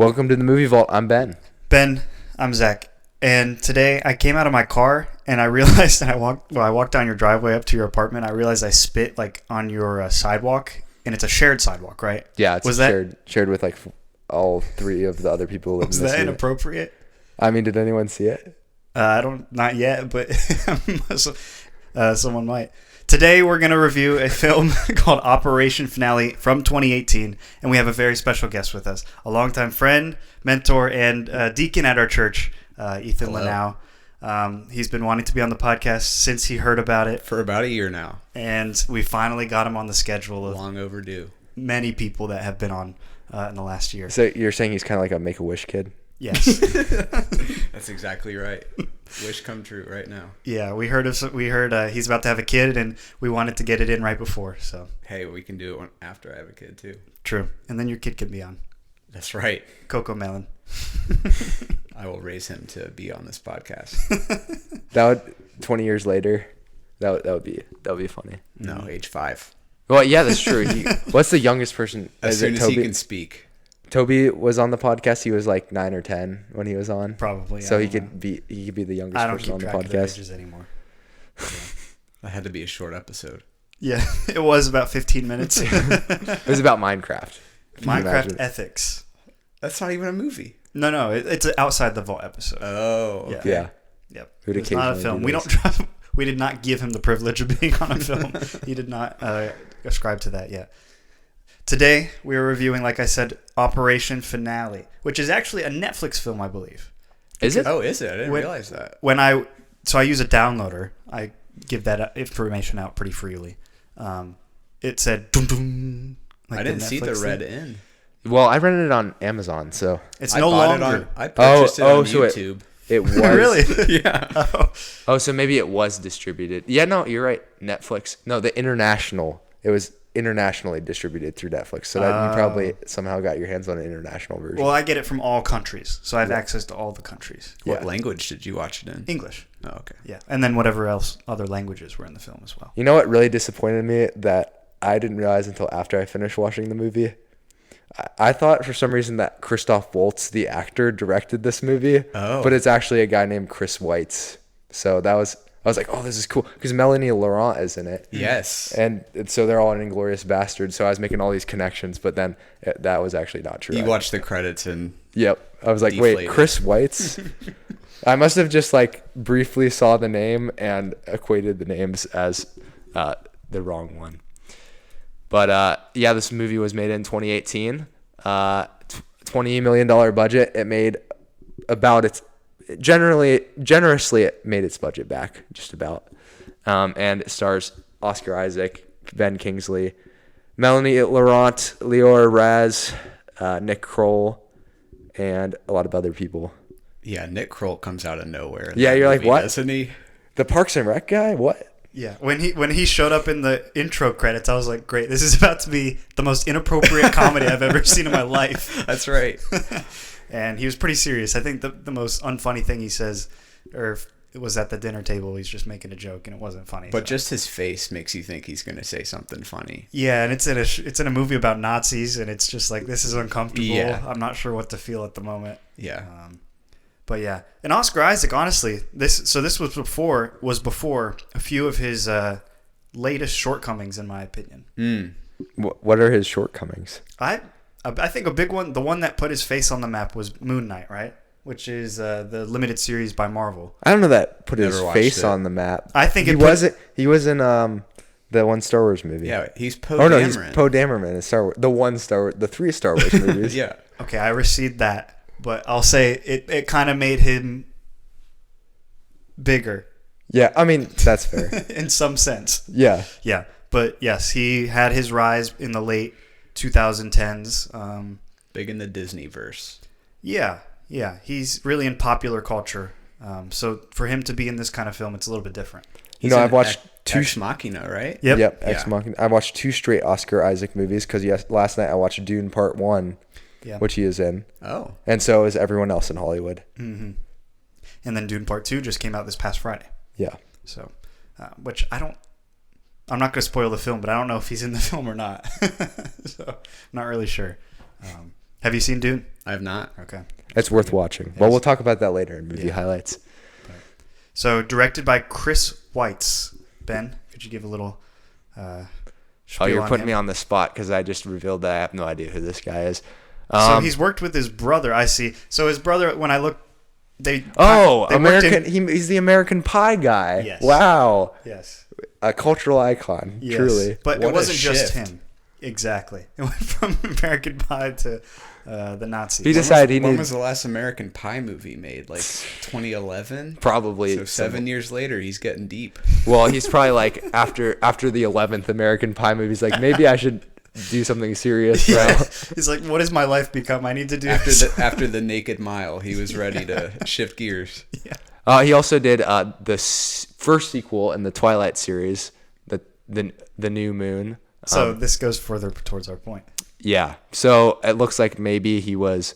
Welcome to the Movie Vault. I'm Ben. Ben, I'm Zach. And today I came out of my car and I realized I walked down your driveway up to your apartment. I realized I spit like on your sidewalk, and it's a shared sidewalk, right? Yeah, it's shared with like all three of the other people who live in the Was that city. Inappropriate? I mean, did anyone see it? Not yet, but someone might. Today we're going to review a film called Operation Finale from 2018, and we have a very special guest with us, a longtime friend, mentor, and deacon at our church, Ethan Leonow. He's been wanting to be on the podcast since he heard about it. For about a year now. And we finally got him on the schedule of long overdue. Many people that have been on in the last year. So you're saying he's kind of like a Make-A-Wish kid? Yes. That's exactly right. Wish come true right now. Yeah, we heard he's about to have a kid, and we wanted to get it in right before. So hey, we can do it after I have a kid too. True, and then your kid can be on. That's right. Coco Melon. I will raise him to be on this podcast. 20 years later, that would be funny. No, age 5. Well, yeah, that's true. What's the youngest person? As soon as he can speak. Toby was on the podcast. He was like 9 or 10 when he was on. Probably. So he could be the youngest person on the podcast. I don't keep track of their ages anymore. Yeah. That had to be a short episode. Yeah, it was about 15 minutes. It was about Minecraft. Minecraft ethics. That's not even a movie. No, it's an outside the vault episode. Oh, okay. Yeah. Yep. It's not a film. We did not give him the privilege of being on a film. He did not ascribe to that yet. Today, we are reviewing, like I said, Operation Finale, which is actually a Netflix film, I believe. Is it? Oh, is it? I didn't realize that. So I use a downloader. I give that information out pretty freely. It said, dum dum. Like I didn't see the red in. Well, I rented it on Amazon, so it's no longer. I purchased it on YouTube. It was. Really? Yeah. Oh, so maybe it was distributed. Yeah, no, you're right. Netflix. No, the international. It was internationally distributed through Netflix, so that you probably somehow got your hands on an international version. Well, I get it from all countries, so I have access to all the countries. What language did you watch it in? English. Oh, okay. Yeah, and then whatever else other languages were in the film as well. You know what really disappointed me that I didn't realize until after I finished watching the movie? I thought for some reason that Christoph Waltz, the actor, directed this movie, but it's actually a guy named Chris Weitz. So I was like, oh, this is cool, because Melanie Laurent is in it. Yes. And so they're all an Inglourious Bastard, so I was making all these connections, but then that was actually not true. You watched the credits and... Yep. I was like, wait, Chris Weitz? I must have just like briefly saw the name and equated the names as the wrong one. But yeah, this movie was made in 2018. $20 million budget. It made about its... generously it made its budget back, just about. And it stars Oscar Isaac, Ben Kingsley, Melanie Laurent, Lior Raz, Nick Kroll, and a lot of other people. Yeah, Nick Kroll comes out of nowhere. Yeah, you're like, what? Doesn't he? The Parks and Rec guy? What? Yeah, when he showed up in the intro credits, I was like, great, this is about to be the most inappropriate comedy I've ever seen in my life. That's right. And he was pretty serious. I think the most unfunny thing he says, or it was at the dinner table, he's just making a joke, and it wasn't funny. But just his face makes you think he's going to say something funny. Yeah, and it's in a movie about Nazis, and it's just like, this is uncomfortable. Yeah. I'm not sure what to feel at the moment. Yeah. But yeah, and Oscar Isaac, honestly, this was before a few of his latest shortcomings, in my opinion. What are his shortcomings? I think a big one, the one that put his face on the map, was Moon Knight, right? Which is the limited series by Marvel. I don't know that put his face on the map. I think he was in the one Star Wars movie. Yeah, he's Poe Dameron. He's Poe Dameron in Star Wars. The 3 Star Wars movies. Yeah. Okay, I received that, but I'll say it kind of made him bigger. Yeah, I mean, that's fair. In some sense. Yeah. Yeah, but yes, he had his rise in the late 2010s. Big in the Disney-verse. Yeah, he's really in popular culture. So for him to be in this kind of film, it's a little bit different. I've watched Ex Machina, right? Yep, Ex Machina. I watched 2 straight Oscar Isaac movies because last night I watched Dune Part 1, which he is in. Oh. And so is everyone else in Hollywood. Mm-hmm. And then Dune Part 2 just came out this past Friday. Yeah. So, which I'm not going to spoil the film, but I don't know if he's in the film or not. So I'm not really sure. Have you seen Dune? I have not. Okay. It's worth watching. Well, we'll talk about that later in movie highlights. So, directed by Chris Weitz. Ben, could you give a little Oh, you're putting me on the spot because I just revealed that I have no idea who this guy is. So he's worked with his brother. I see. So his brother, when I look, they American. He's the American Pie guy. Yes. Wow. Yes. A cultural icon. Yes. Truly. But What it wasn't a just shift. him. Exactly. It went from American Pie to the Nazis. He decided When he was needed the last American Pie movie made? Like 2011? probably. So 7 years later, he's getting deep. Well, he's probably like after the 11th American Pie movie. He's like, maybe I should do something serious now. Yeah. He's like, what has my life become? I need to do After the Naked Mile, he was ready to shift gears. Yeah. He also did the first sequel in the Twilight series, the New Moon. So this goes further towards our point. Yeah. So it looks like maybe he was,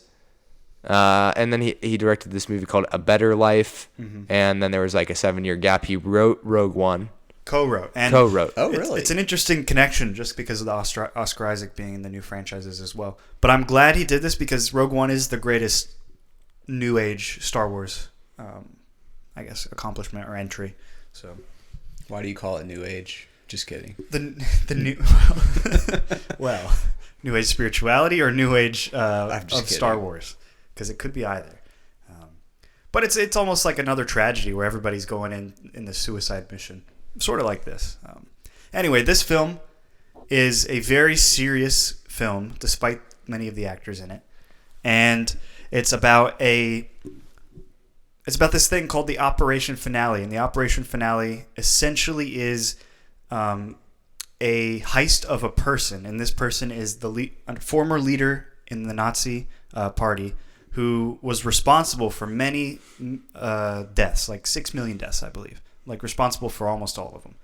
and then he directed this movie called A Better Life, and then there was like a 7-year gap. He wrote Rogue One. Co-wrote. Oh, really? It's an interesting connection just because of the Oscar Isaac being in the new franchises as well. But I'm glad he did this because Rogue One is the greatest new age Star Wars, I guess, accomplishment or entry. So Why do you call it New Age? Just kidding. the new well, new age spirituality or new age of Star Wars, because it could be either. But it's almost like another tragedy where everybody's going in the suicide mission, sort of like this. Anyway, this film is a very serious film, despite many of the actors in it, and it's about this thing called the Operation Finale, and the Operation Finale essentially is a heist of a person, and this person is the former leader in the Nazi party who was responsible for many deaths, like 6 million deaths, I believe, like responsible for almost all of them.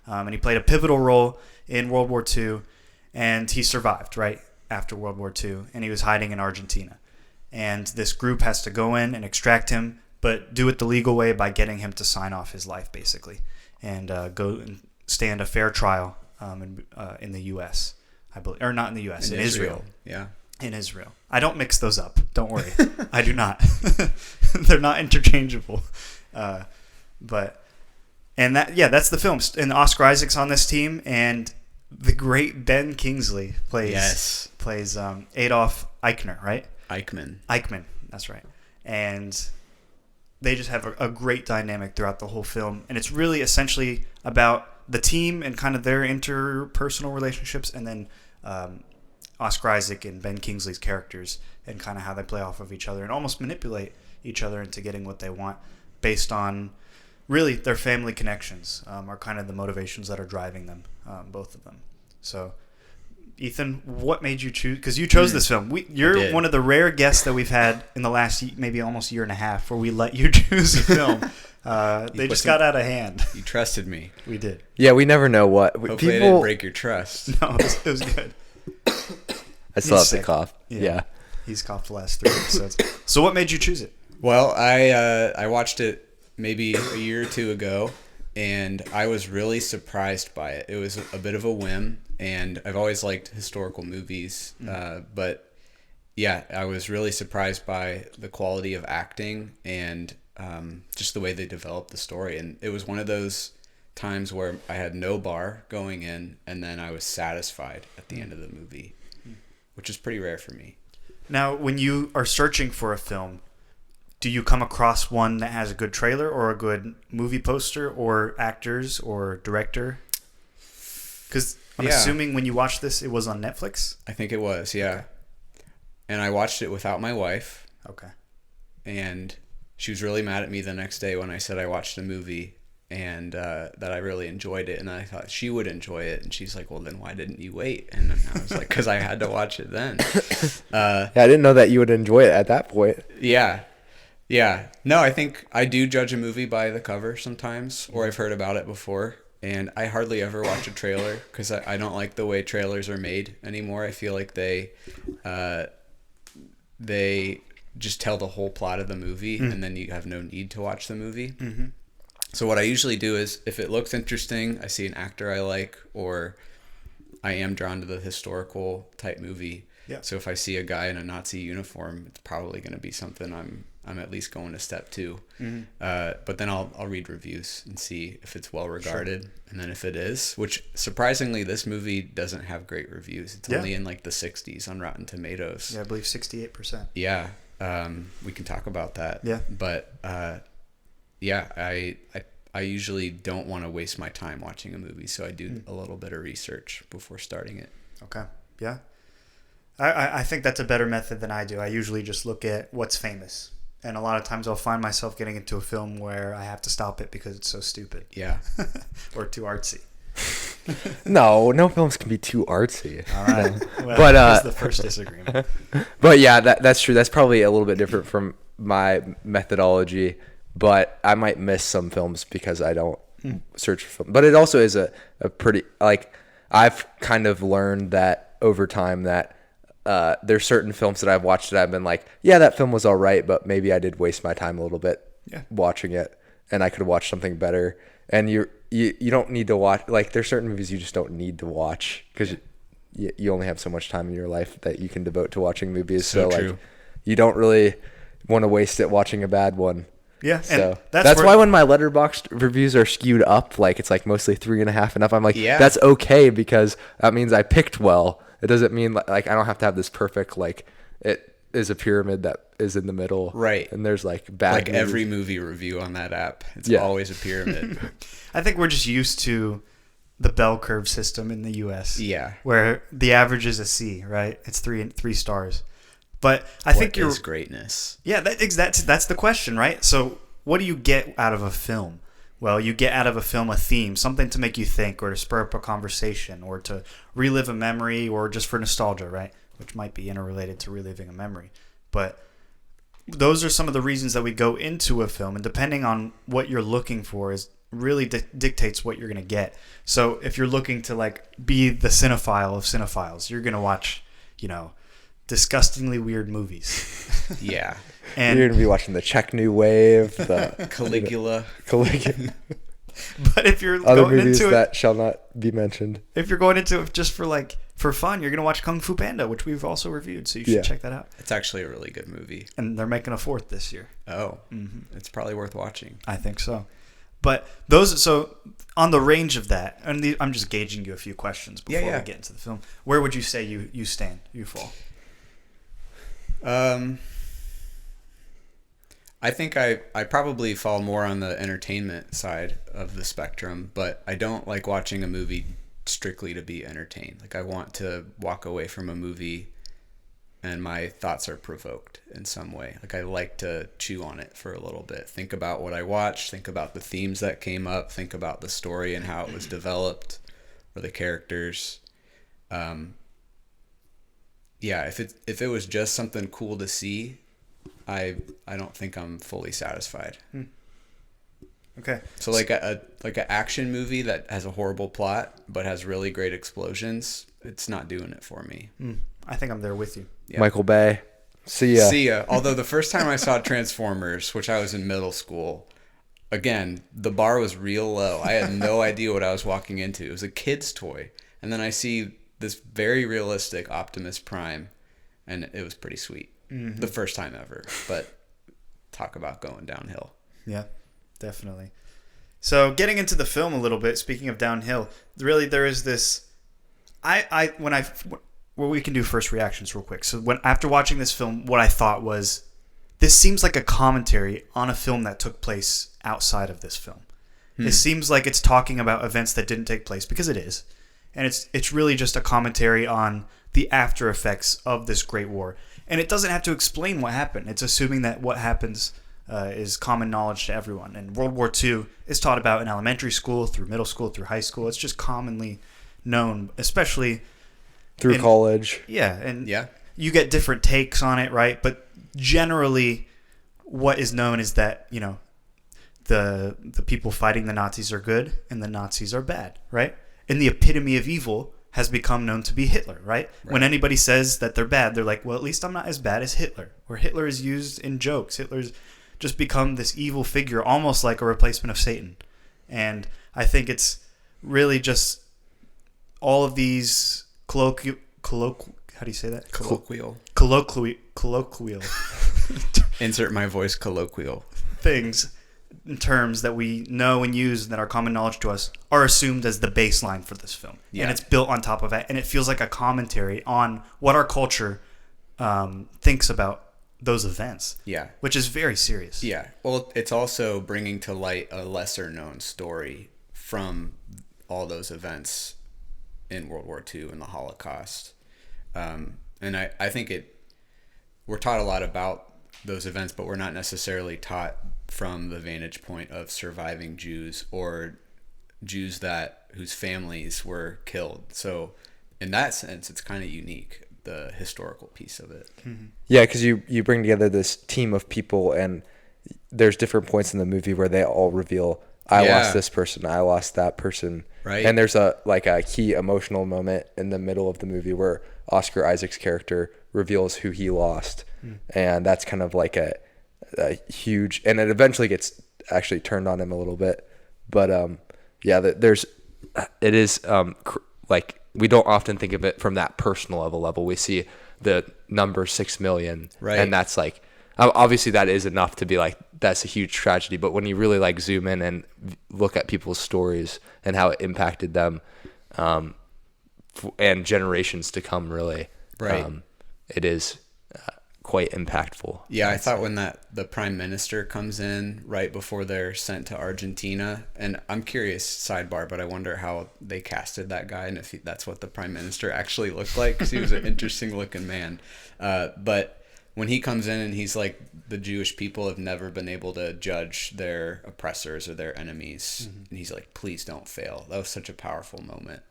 And he played a pivotal role in World War II, and he survived right after World War II, and he was hiding in Argentina. And this group has to go in and extract him, but do it the legal way by getting him to sign off his life, basically, and go and stand a fair trial in the U.S., I believe, or not in the U.S., in Israel. Yeah. In Israel. I don't mix those up. Don't worry. I do not. They're not interchangeable. That's the film. And Oscar Isaac's on this team, and the great Ben Kingsley plays Adolf Eichner, right? Eichmann, that's right. And they just have a great dynamic throughout the whole film, and it's really essentially about the team and kind of their interpersonal relationships, and then Oscar Isaac and Ben Kingsley's characters and kind of how they play off of each other and almost manipulate each other into getting what they want based on really their family connections are kind of the motivations that are driving them, both of them. So, Ethan, what made you choose? Because you chose this film. You're one of the rare guests that we've had in the last maybe almost year and a half where we let you choose a film. They just got out of hand. You trusted me. We did. Yeah, we never know what. Hopefully I didn't break your trust. No, it was good. I still have sick. to cough. Yeah. He's coughed the last 3 episodes. So what made you choose it? Well, I watched it maybe a year or two ago, and I was really surprised by it. It was a bit of a whim, and I've always liked historical movies, but yeah, I was really surprised by the quality of acting and just the way they developed the story. And it was one of those times where I had no bar going in, and then I was satisfied at the end of the movie, which is pretty rare for me. Now, when you are searching for a film, do you come across one that has a good trailer or a good movie poster or actors or director? Because I'm assuming when you watched this, it was on Netflix? I think it was, yeah. And I watched it without my wife. Okay. And she was really mad at me the next day when I said I watched a movie and that I really enjoyed it. And I thought she would enjoy it. And she's like, well, then why didn't you wait? And I was like, because I had to watch it then. Yeah, I didn't know that you would enjoy it at that point. Yeah. Yeah. No, I think I do judge a movie by the cover sometimes, or I've heard about it before. And I hardly ever watch a trailer because I don't like the way trailers are made anymore. I feel like they just tell the whole plot of the movie, and then you have no need to watch the movie. Mm-hmm. So what I usually do is, if it looks interesting, I see an actor I like, or I am drawn to the historical type movie, Yeah. So if I see a guy in a Nazi uniform, it's probably going to be something I'm at least going to step to. But then I'll read reviews and see if it's well regarded. Sure. And then if it is, which surprisingly, this movie doesn't have great reviews. It's only in like the 60s on Rotten Tomatoes. Yeah, I believe 68%. Yeah. We can talk about that. Yeah. But yeah, I usually don't want to waste my time watching a movie, so I do a little bit of research before starting it. Okay. Yeah. I think that's a better method than I do. I usually just look at what's famous. And a lot of times I'll find myself getting into a film where I have to stop it because it's so stupid. Yeah. Or too artsy. No films can be too artsy. All right. Well, but that's the first disagreement. But yeah, that's true. That's probably a little bit different from my methodology. But I might miss some films because I don't search for film. But it also is a pretty, like, I've kind of learned that over time that there's certain films that I've watched that I've been like, yeah, that film was all right, but maybe I did waste my time a little bit watching it, and I could have watched something better. And you don't need to watch, like, there's certain movies you just don't need to watch because you only have so much time in your life that you can devote to watching movies. So true. Like, you don't really want to waste it watching a bad one. Yeah, so and that's why when my Letterboxd reviews are skewed up, like it's like mostly 3.5 and up, I'm like, that's okay because that means I picked well. It doesn't mean like I don't have to have this perfect, like, it is a pyramid that is in the middle, right? And there's like bad, like movies. Every movie review on that app, it's always a pyramid. I think we're just used to the bell curve system in the U.S. Yeah, where the average is a C, right? It's three stars. But I think what is greatness? Yeah, that's the question, right? So what do you get out of a film? Well, you get out of a film a theme, something to make you think or to spur up a conversation or to relive a memory or just for nostalgia, right? Which might be interrelated to reliving a memory. But those are some of the reasons that we go into a film, and depending on what you're looking for is really dictates what you're going to get. So if you're looking to like be the cinephile of cinephiles, you're going to watch, disgustingly weird movies. Yeah. And you're going to be watching the Czech New Wave, the Caligula. But if you're other going movies into that shall not be mentioned. If you're going into it just for fun, you're going to watch Kung Fu Panda, which we've also reviewed, so you should check that out. It's actually a really good movie. And they're making a 4th this year. Oh. It's probably worth watching. I think so. But so on the range of that, and I'm just gauging you a few questions before we get into the film. Where would you say you stand, you fall? I think I probably fall more on the entertainment side of the spectrum, but I don't like watching a movie strictly to be entertained. Like, I want to walk away from a movie and my thoughts are provoked in some way. Like, I like to chew on it for a little bit. Think about what I watched, think about the themes that came up, think about the story and how it was developed, or the characters. If it was just something cool to see, I don't think I'm fully satisfied. Okay. So like an action movie that has a horrible plot but has really great explosions, it's not doing it for me. I think I'm there with you. Yeah. Michael Bay. See ya. Although the first time I saw Transformers, which I was in middle school, again, the bar was real low. I had no idea what I was walking into. It was a kid's toy. And then I see this very realistic Optimus Prime, and it was pretty sweet. The first time ever. But talk about going downhill. Yeah, definitely. So getting into the film a little bit, speaking of downhill, really there is this... we can do first reactions real quick. So after watching this film, what I thought was, this seems like a commentary on a film that took place outside of this film. It seems like it's talking about events that didn't take place, because it is. And it's really just a commentary on the after effects of this Great War. And it doesn't have to explain what happened. It's assuming that what happens is common knowledge to everyone. And World War II is taught about in elementary school, through middle school, through high school. It's just commonly known, especially... through college. Yeah, and you get different takes on it, right? But generally, what is known is that, the people fighting the Nazis are good and the Nazis are bad, right? And the epitome of evil has become known to be Hitler, right? When anybody says that they're bad, they're like, well, at least I'm not as bad as Hitler. Or Hitler is used in jokes. Hitler's just become this evil figure, almost like a replacement of Satan. And I think it's really just all of these how do you say that? Colloquial. Colloquial. Insert my voice colloquial. Things in terms that we know and use and that are common knowledge to us are assumed as the baseline for this film. Yeah. And it's built on top of it. And it feels like a commentary on what our culture thinks about those events. Yeah. Which is very serious. Yeah. Well, it's also bringing to light a lesser known story from all those events in World War II and the Holocaust. And I think we're taught a lot about those events, but we're not necessarily taught from the vantage point of surviving Jews or Jews whose families were killed. So in that sense, it's kind of unique, the historical piece of it. Mm-hmm. Yeah, because you bring together this team of people, and there's different points in the movie where they all reveal, I lost this person, I lost that person. Right. And there's a key emotional moment in the middle of the movie where Oscar Isaac's character reveals who he lost. And that's kind of like a huge, and it eventually gets actually turned on him a little bit. But like, we don't often think of it from that personal level. We see the number 6 million, right? And that's like, obviously that is enough to be like, that's a huge tragedy. But when you really like zoom in and look at people's stories and how it impacted them, and generations to come, really, right? It is quite impactful. Yeah, I thought when the prime minister comes in right before they're sent to Argentina, and I'm curious, sidebar, but I wonder how they casted that guy and if that's what the prime minister actually looked like, because he was an interesting looking man. But when he comes in and he's like, the Jewish people have never been able to judge their oppressors or their enemies, and he's like, please don't fail. That was such a powerful moment.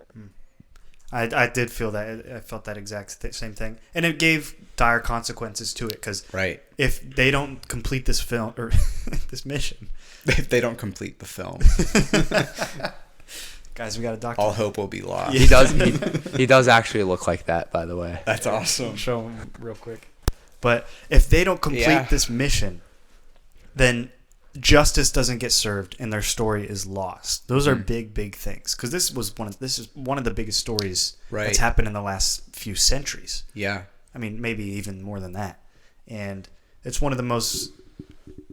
I did feel that. I felt that exact same thing. And it gave dire consequences to it, because if they don't complete this film, or this mission. If they don't complete the film. Guys, we got a doctor. All hope will be lost. He does actually look like that, by the way. That's awesome. I'll show him real quick. But if they don't complete this mission, then justice doesn't get served and their story is lost. Those are big things, because this is one of the biggest stories that's happened in the last few centuries. Yeah, I mean, maybe even more than that. And it's one of the most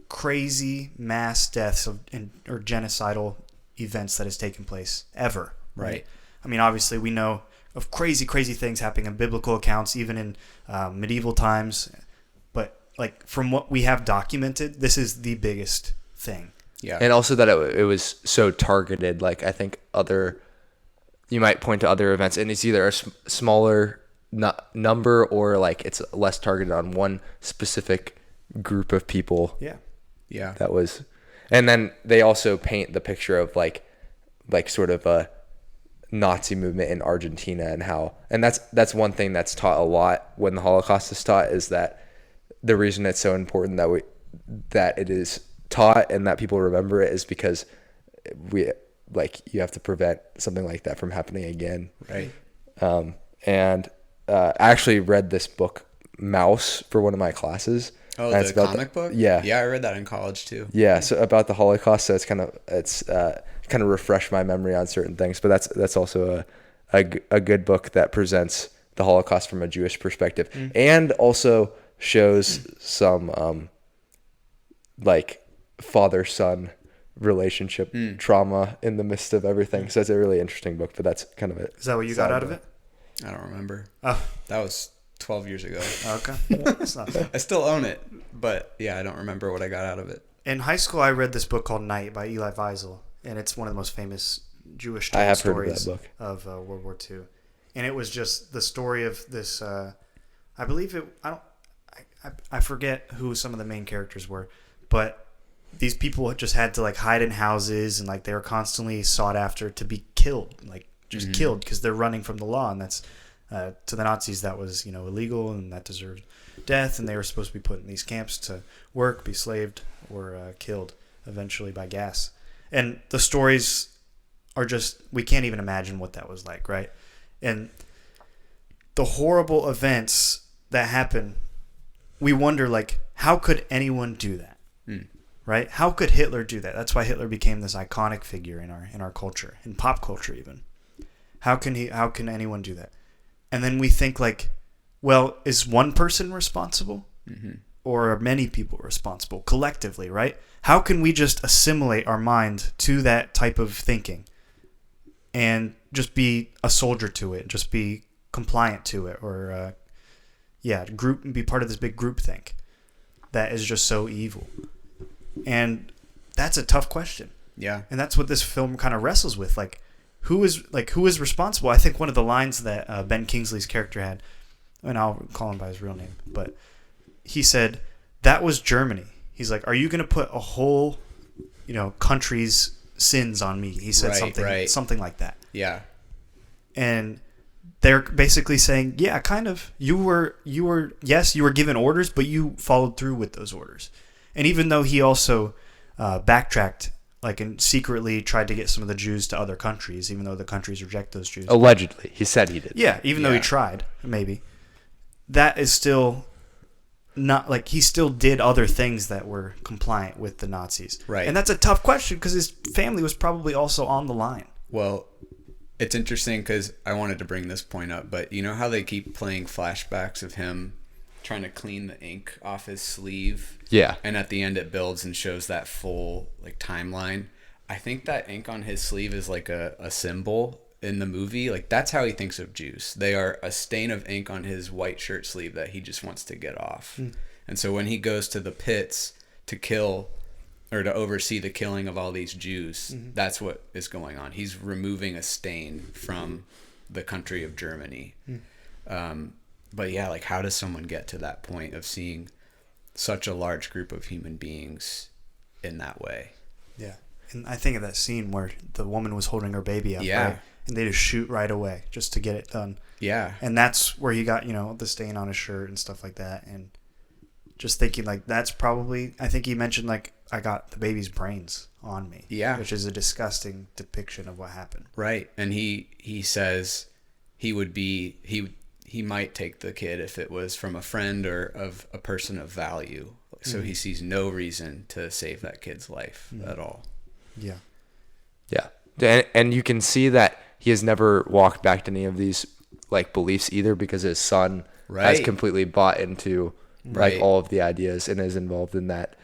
crazy mass deaths or genocidal events that has taken place ever. Right. I mean, obviously we know of crazy things happening in biblical accounts, even in medieval times. But like, from what we have documented, this is the biggest thing. Yeah. And also that it was so targeted. Like, I think you might point to other events, and it's either a smaller number or like it's less targeted on one specific group of people. Yeah. Yeah. That was, and then they also paint the picture of like sort of a Nazi movement in Argentina, and that's one thing that's taught a lot when the Holocaust is taught, is that the reason it's so important that it is taught and that people remember it is because you have to prevent something like that from happening again. Right. And I actually read this book, Mouse, for one of my classes. Oh, the comic book? Yeah. Yeah, I read that in college too. Yeah, so about the Holocaust, so it's kind of refreshed my memory on certain things, but that's also a good book that presents the Holocaust from a Jewish perspective, and also shows some like father-son relationship trauma in the midst of everything. So it's a really interesting book, but that's kind of it. Is that what you got out of it? I don't remember. Oh, that was 12 years ago. Okay. That's not bad. I still own it, but yeah, I don't remember what I got out of it. In high school, I read this book called Night by Eli Wiesel, and it's one of the most famous Jewish stories of World War II. And it was just the story of this, I forget who some of the main characters were, but these people just had to like hide in houses, and like they were constantly sought after to be killed, like just killed, because they're running from the law, and that's to the Nazis that was illegal, and that deserved death, and they were supposed to be put in these camps to work, be slaved, or killed eventually by gas. And the stories are just, we can't even imagine what that was like, right? And the horrible events that happen, we wonder, like, how could anyone do that? Right? How could Hitler do that? That's why Hitler became this iconic figure in our culture, in pop culture even. How can anyone do that? And then we think, like, well, is one person responsible? Or are many people responsible collectively, right? How can we just assimilate our mind to that type of thinking and just be a soldier to it, just be compliant to it, or be part of this big group think that is just so evil? And that's a tough question. Yeah. And that's what this film kind of wrestles with. Who is responsible? I think one of the lines that Ben Kingsley's character had, and I'll call him by his real name, but he said, that was Germany. He's like, are you going to put a whole, country's sins on me? He said something like that. Yeah. And they're basically saying, yeah, kind of. You were given orders, but you followed through with those orders. And even though he also backtracked, and secretly tried to get some of the Jews to other countries, even though the countries reject those Jews. Allegedly. He said he did. Yeah, even though he tried, maybe. That is still not, he still did other things that were compliant with the Nazis. Right. And that's a tough question because his family was probably also on the line. Well, it's interesting because I wanted to bring this point up, but you know how they keep playing flashbacks of him trying to clean the ink off his sleeve? Yeah. And at the end it builds and shows that full timeline. I think that ink on his sleeve is a symbol in the movie. That's how he thinks of Jews. They are a stain of ink on his white shirt sleeve that he just wants to get off. And so when he goes to the pits to kill or to oversee the killing of all these Jews, that's what is going on. He's removing a stain from the country of Germany. But yeah, how does someone get to that point of seeing such a large group of human beings in that way? Yeah. And I think of that scene where the woman was holding her baby up, yeah. Right? And they just shoot right away just to get it done. Yeah. And that's where he got, the stain on his shirt and stuff like that. And just thinking, that's probably, I think he mentioned, I got the baby's brains on me. Yeah. Which is a disgusting depiction of what happened. Right. And he says he might take the kid if it was from a friend or of a person of value. So he sees no reason to save that kid's life at all. Yeah. Yeah. And you can see that he has never walked back to any of these beliefs either, because his son has completely bought into all of the ideas and is involved in that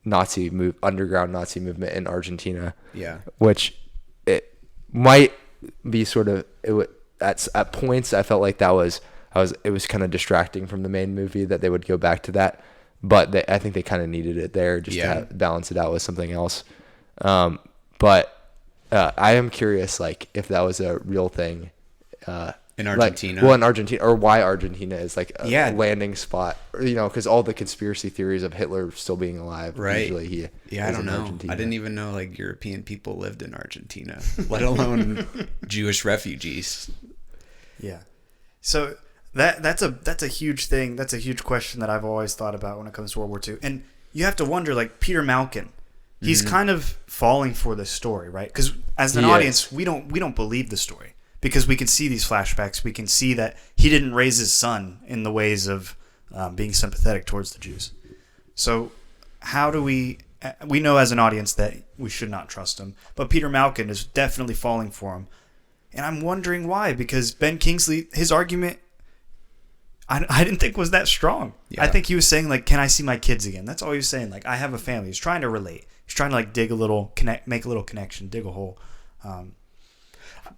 underground Nazi movement in Argentina. Yeah. Which it might be sort of at points I felt like it was kind of distracting from the main movie that they would go back to that, but I think they kind of needed it there just to balance it out with something else. But I am curious, if that was a real thing in Argentina. In Argentina, or why Argentina is a landing spot, because all the conspiracy theories of Hitler still being alive. Right. Usually I don't know. Argentina. I didn't even know European people lived in Argentina, let alone Jewish refugees. Yeah. So that's a huge thing. That's a huge question that I've always thought about when it comes to World War II. And you have to wonder, Peter Malkin, he's kind of falling for this story, right? Because as an audience, we don't believe the story, because we can see these flashbacks. We can see that he didn't raise his son in the ways of being sympathetic towards the Jews. So how do we know as an audience that we should not trust him? But Peter Malkin is definitely falling for him. And I'm wondering why, because Ben Kingsley, his argument, I didn't think was that strong. Yeah. I think he was saying, can I see my kids again? That's all he was saying. I have a family. He's trying to relate. He's trying to dig a little, make a little connection, dig a hole.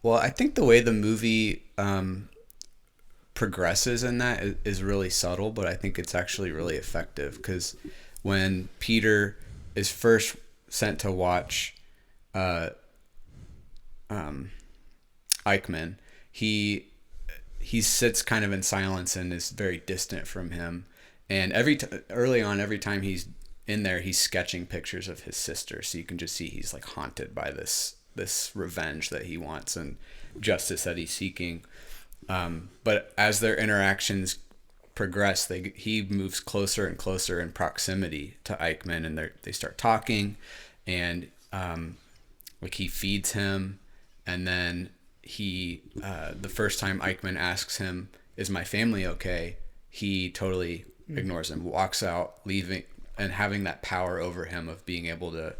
Well, I think the way the movie progresses in that is really subtle, but I think it's actually really effective, because when Peter is first sent to watch Eichmann, he sits kind of in silence and is very distant from him. And early on, every time he's in there, he's sketching pictures of his sister. So you can just see he's haunted by this revenge that he wants and justice that he's seeking. But as their interactions progress, he moves closer and closer in proximity to Eichmann, and they start talking, and he feeds him, and then the first time Eichmann asks him, "Is my family okay?" he totally ignores him, walks out, leaving, and having that power over him of being able to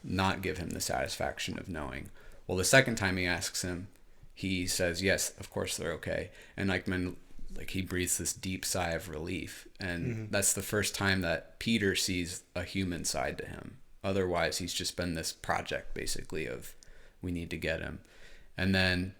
not give him the satisfaction of knowing. Well, the second time he asks him, he says, "Yes, of course they're okay." And Eichmann like he breathes this deep sigh of relief, and that's the first time that Peter sees a human side to him. Otherwise, he's just been this project basically of we need to get him. And then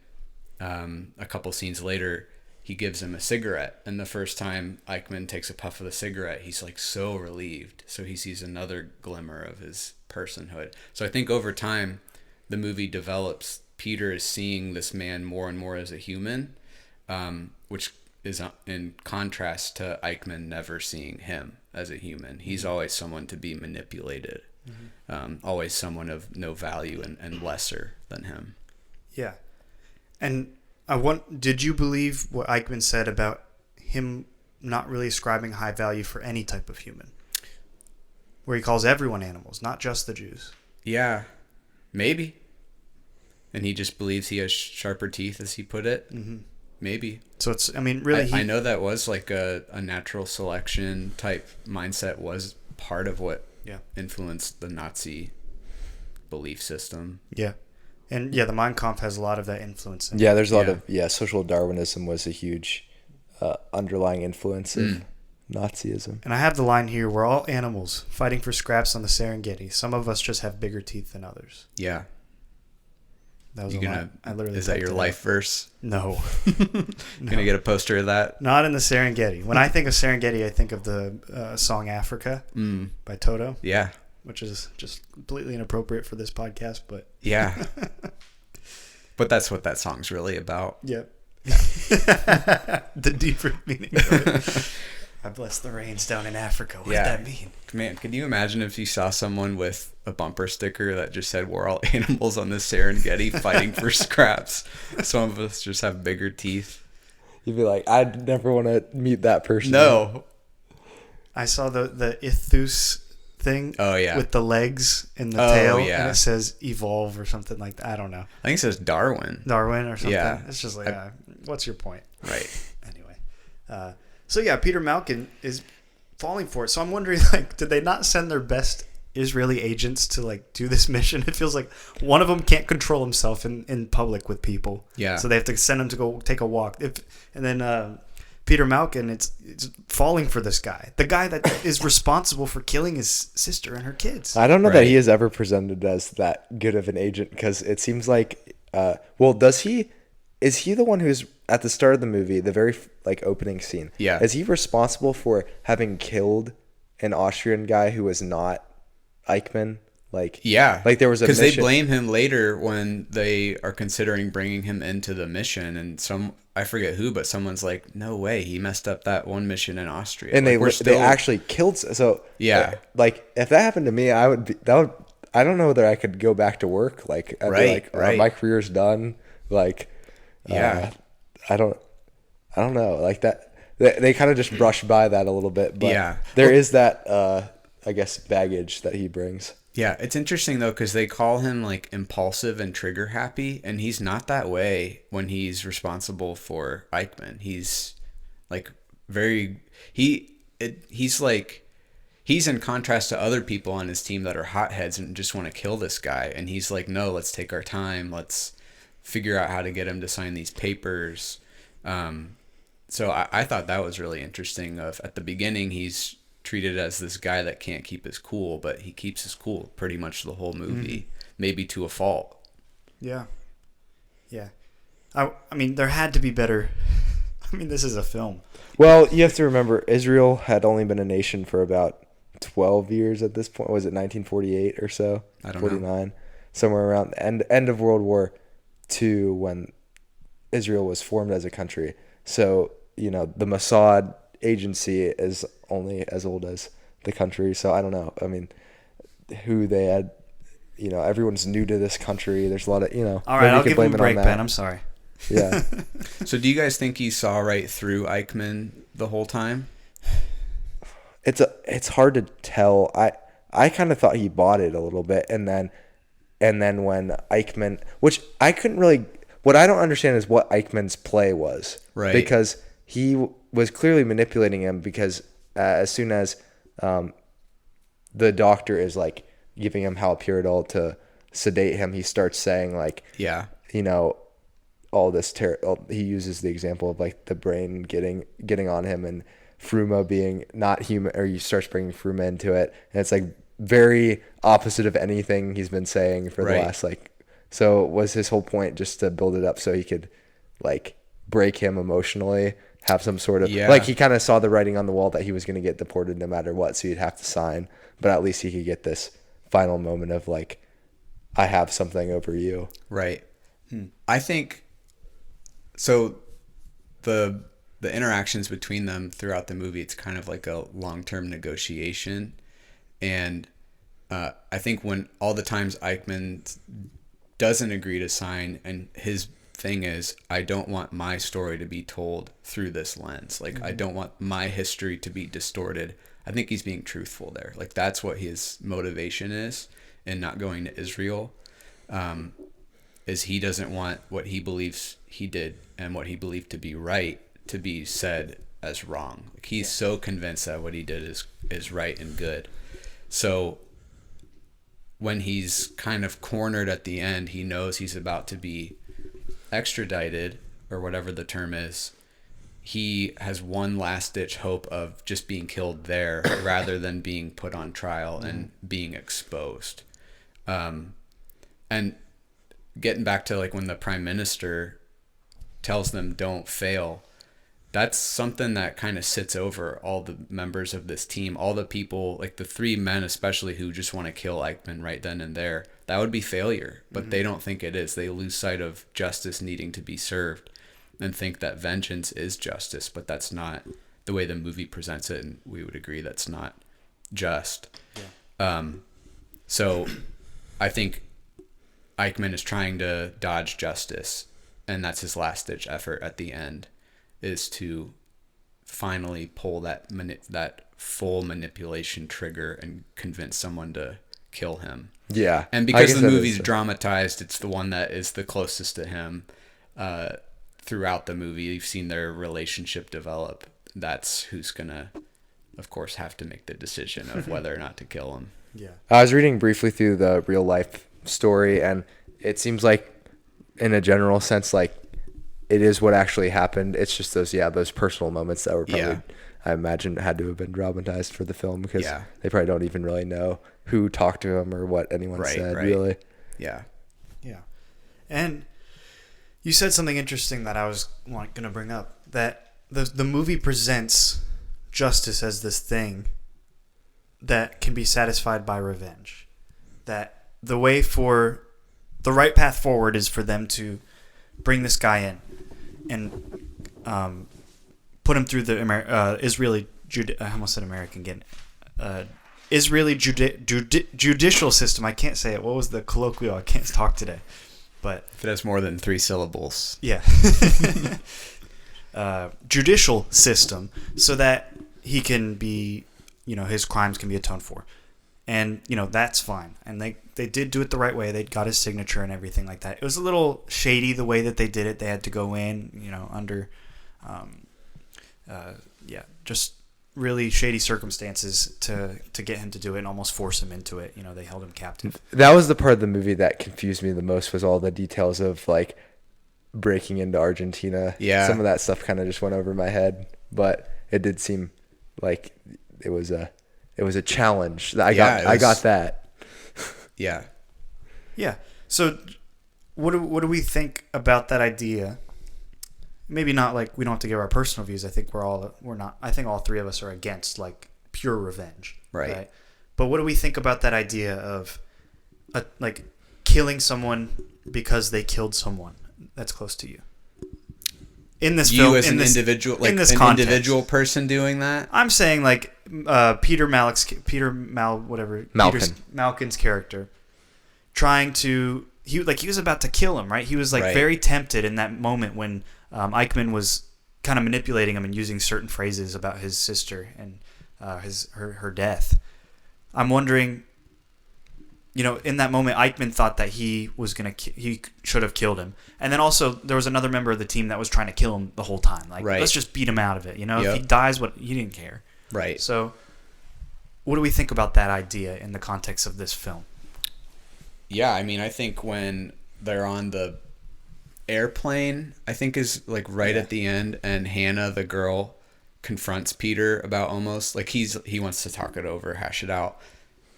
a couple scenes later, he gives him a cigarette, and the first time Eichmann takes a puff of the cigarette, he's like so relieved. So he sees another glimmer of his personhood. So I think over time, the movie develops. Peter is seeing this man more and more as a human, which is in contrast to Eichmann never seeing him as a human. He's always someone to be manipulated, always someone of no value and lesser than him. Yeah. And did you believe what Eichmann said about him not really ascribing high value for any type of human? Where he calls everyone animals, not just the Jews. Yeah, maybe. And he just believes he has sharper teeth, as he put it. Mm-hmm. Maybe. So it's, I mean, really... I know that was like a natural selection type mindset was part of what influenced the Nazi belief system. Yeah. And yeah, the Mein Kampf has a lot of that influence. Yeah, there's a lot of, social Darwinism was a huge underlying influence of Nazism. And I have the line here, we're all animals fighting for scraps on the Serengeti. Some of us just have bigger teeth than others. Yeah. That was a line. I literally is that your life verse? No. Gonna get a poster of that? Not in the Serengeti. When I think of Serengeti, I think of the song Africa by Toto. Yeah. Which is just completely inappropriate for this podcast, but... Yeah. But that's what that song's really about. Yep. The deeper meaning of it. I bless the rains down in Africa. What does that mean? Man, could you imagine if you saw someone with a bumper sticker that just said, we're all animals on the Serengeti fighting for scraps. Some of us just have bigger teeth. You'd be like, I'd never want to meet that person. No. I saw the Ithus thing with the legs and the tail, and it says evolve or something like that. I don't know. I think it says Darwin or something. Yeah. It's just like, what's your point? Right. Anyway. So yeah, Peter Malkin is falling for it. So I'm wondering, did they not send their best Israeli agents to do this mission? It feels like one of them can't control himself in public with people. Yeah. So they have to send him to go take a walk. And then Peter Malkin, it's falling for this guy, the guy that is responsible for killing his sister and her kids. I don't know that he is ever presented as that good of an agent, because it seems like, is he the one who's at the start of the movie, the very opening scene? Yeah. Is he responsible for having killed an Austrian guy who was not Eichmann? There was a because they blame him later when they are considering bringing him into the mission, and I forget who, but someone's like, no way, he messed up that one mission in Austria, and they actually killed. So if that happened to me, I don't know whether I could go back to work. I'd be like, my career's done. I don't know, that they kind of just brush by that a little bit, but there is that I guess baggage that he brings. Yeah, it's interesting though, because they call him impulsive and trigger happy, and he's not that way when he's responsible for Eichmann. He's he's in contrast to other people on his team that are hotheads and just want to kill this guy, and he's like, no, let's take our time, let's figure out how to get him to sign these papers. So I thought that was really interesting. At the beginning, he's treated as this guy that can't keep his cool, but he keeps his cool pretty much the whole movie, maybe to a fault. Yeah. I mean, there had to be better. I mean, this is a film. Well, you have to remember, Israel had only been a nation for about 12 years at this point. Was it 1948 or so? I don't 49, somewhere around the end of World War II, when Israel was formed as a country. So, the Mossad agency is only as old as the country. So I don't know. I mean, who they had, everyone's new to this country. There's a lot of, All right, I'll give him a break, Ben. I'm sorry. Yeah. So do you guys think he saw right through Eichmann the whole time? It's hard to tell. I kind of thought he bought it a little bit, and then when Eichmann, which I couldn't really, what I don't understand is what Eichmann's play was. Right. Because he was clearly manipulating him, because as soon as the doctor is giving him haloperidol to sedate him, he starts saying all this he uses the example of like the brain getting on him, and Fruma being not human, or he starts bringing Fruma into it, and it's like very opposite of anything he's been saying for the last like. So was his whole point just to build it up so he could like break him emotionally, have some sort of like, he kind of saw the writing on the wall that he was going to get deported no matter what, so he'd have to sign, but at least he could get this final moment of like, I have something over you. Right. I think so. The interactions between them throughout the movie, it's kind of like a long-term negotiation. And I think when all the times Eichmann doesn't agree to sign, and his thing is, I don't want my story to be told through this lens. Like, I don't want my history to be distorted. I think he's being truthful there. Like, that's what his motivation is in not going to Israel, is he doesn't want what he believes he did and what he believed to be right to be said as wrong. Like, he's so convinced that what he did is right and good. So when he's kind of cornered at the end, he knows he's about to be extradited, or whatever the term is. He has one last ditch hope of just being killed there rather than being put on trial and being exposed. And getting back to like when the prime minister tells them don't fail, that's something that kind of sits over all the members of this team, all the people, like the three men especially, who just want to kill Eichmann right then and there. That would be failure, but they don't think it is. They lose sight of justice needing to be served and think that vengeance is justice, but that's not the way the movie presents it, and we would agree that's not just. So I think Eichmann is trying to dodge justice, and that's his last-ditch effort at the end, is to finally pull that full manipulation trigger and convince someone to kill him. Yeah. And because the movie's dramatized, it's the one that is the closest to him throughout the movie. You've seen their relationship develop. That's who's going to, of course, have to make the decision of whether or not to kill him. Yeah. I was reading briefly through the real life story, and it seems like, in a general sense, like, it is what actually happened. It's just those personal moments that were probably, I imagine, had to have been dramatized for the film, because they probably don't even really know who talked to him or what anyone said, really. Yeah. Yeah. And you said something interesting that I was going to bring up, that the movie presents justice as this thing that can be satisfied by revenge. That the way for the right path forward is for them to bring this guy in and put him through the Israeli I almost said American again. Israeli judicial system. I can't say it. What was the colloquial? I can't talk today. But if it has more than 3 syllables. Yeah. Judicial system, so that he can be, his crimes can be atoned for. And, that's fine. And they did do it the right way. They got his signature and everything like that. It was a little shady the way that they did it. They had to go in, under, just really shady circumstances to get him to do it and almost force him into it. They held him captive. That was the part of the movie that confused me the most, was all the details of like breaking into Argentina. Yeah. Some of that stuff kind of just went over my head, but it did seem like it was a challenge. I got that. Yeah. Yeah. So what do we think about that idea? Maybe not like, we don't have to give our personal views. I think I think all three of us are against like pure revenge. Right. But what do we think about that idea of like killing someone because they killed someone that's close to you? In this film, as an individual, like an individual person doing that? I'm saying like Malkin's character trying to, he was about to kill him, right? He was like very tempted in that moment when Eichmann was kind of manipulating him and using certain phrases about his sister and her death. I'm wondering, in that moment, Eichmann thought that he should have killed him, and then also there was another member of the team that was trying to kill him the whole time. Like, let's just beat him out of it. If he dies, he didn't care. Right. So, what do we think about that idea in the context of this film? Yeah, I mean, I think when they're on the Airplane, I think, is like right at the end, and Hannah, the girl, confronts Peter about almost like he wants to talk it over, hash it out,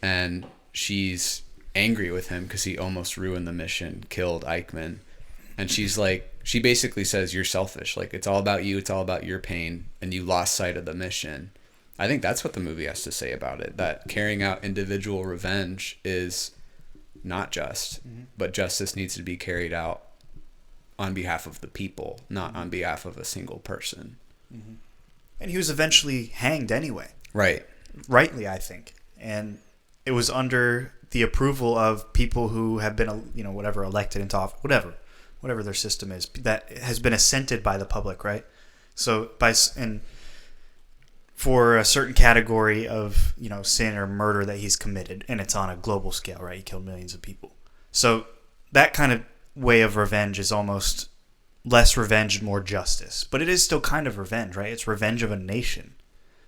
and she's angry with him because he almost ruined the mission, killed Eichmann, and she basically says, you're selfish, like it's all about you, it's all about your pain, and you lost sight of the mission. I think that's what the movie has to say about it, that carrying out individual revenge is not just, but justice needs to be carried out on behalf of the people, not on behalf of a single person. And he was eventually hanged anyway. Right. Rightly, I think. And it was under the approval of people who have been, elected into office, whatever their system is, that has been assented by the public, right? So for a certain category of, sin or murder that he's committed, and it's on a global scale, right? He killed millions of people. So that kind of way of revenge is almost less revenge and more justice. But it is still kind of revenge, right? It's revenge of a nation.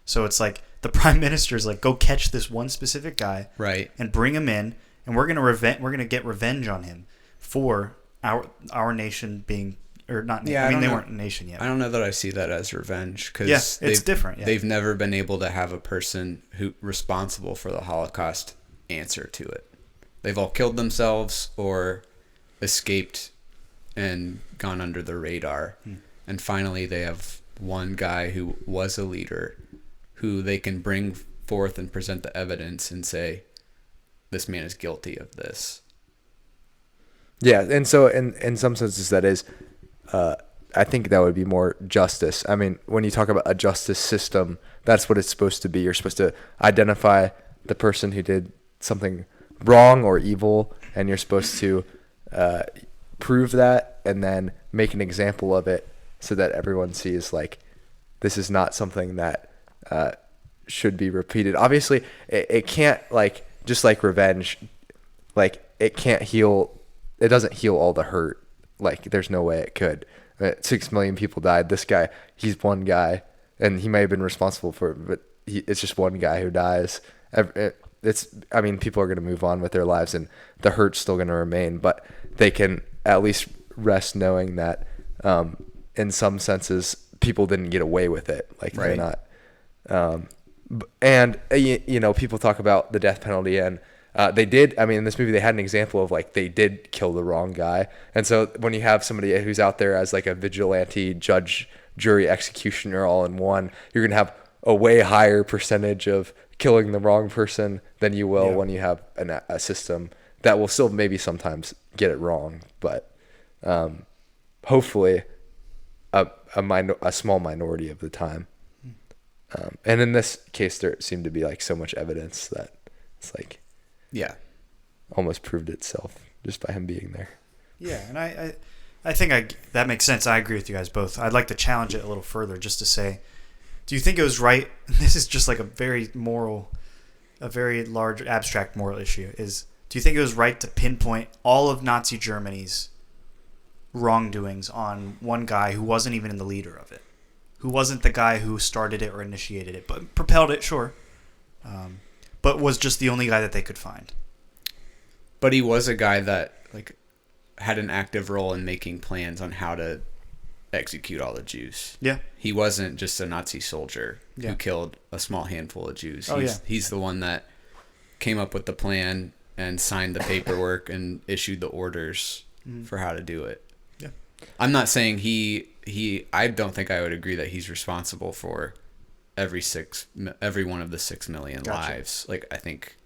So it's like the prime minister is like, go catch this one specific guy, right, and bring him in, and we're gonna get revenge on him for our nation being. Or not. Yeah, they weren't a nation yet. I don't know that I see that as revenge because it's different. Yeah. They've never been able to have a person who responsible for the Holocaust answer to it. They've all killed themselves or escaped and gone under the radar. And finally, they have one guy who was a leader who they can bring forth and present the evidence and say, this man is guilty of this. Yeah, and so in some senses that is... I think that would be more justice. I mean, when you talk about a justice system, that's what it's supposed to be. You're supposed to identify the person who did something wrong or evil, and you're supposed to prove that and then make an example of it so that everyone sees, like, this is not something that should be repeated. Obviously, it can't, like, just like revenge, like, it can't heal. It doesn't heal all the hurt. Like, there's no way it could. 6 million people died. This guy, he's one guy, and he may have been responsible for it, but it's just one guy who dies. People are going to move on with their lives, and the hurt's still going to remain, but they can at least rest knowing that, in some senses, people didn't get away with it. Like, right. They're not. People talk about the death penalty, and they did. I mean, in this movie, they had an example of, like, they did kill the wrong guy. And so when you have somebody who's out there as, like, a vigilante judge, jury, executioner all in one, you're going to have a way higher percentage of killing the wrong person than you will when you have a system that will still maybe sometimes get it wrong. But hopefully a small minority of the time. And in this case, there seemed to be, like, so much evidence that it's like... Yeah, almost proved itself just by him being there. Yeah, and I think that makes sense. I agree with you guys both. I'd like to challenge it a little further just to say, do you think it was right? This is just like a very large abstract moral issue. Do you think it was right to pinpoint all of Nazi Germany's wrongdoings on one guy who wasn't even the leader of it, who wasn't the guy who started it or initiated it, but propelled it, sure. But was just the only guy that they could find. But he was a guy that, like, had an active role in making plans on how to execute all the Jews. Yeah. He wasn't just a Nazi soldier who killed a small handful of Jews. He's the one that came up with the plan and signed the paperwork and issued the orders for how to do it. Yeah. I'm not saying I don't think I would agree that he's responsible for every one of the 6 million lives. Like, I think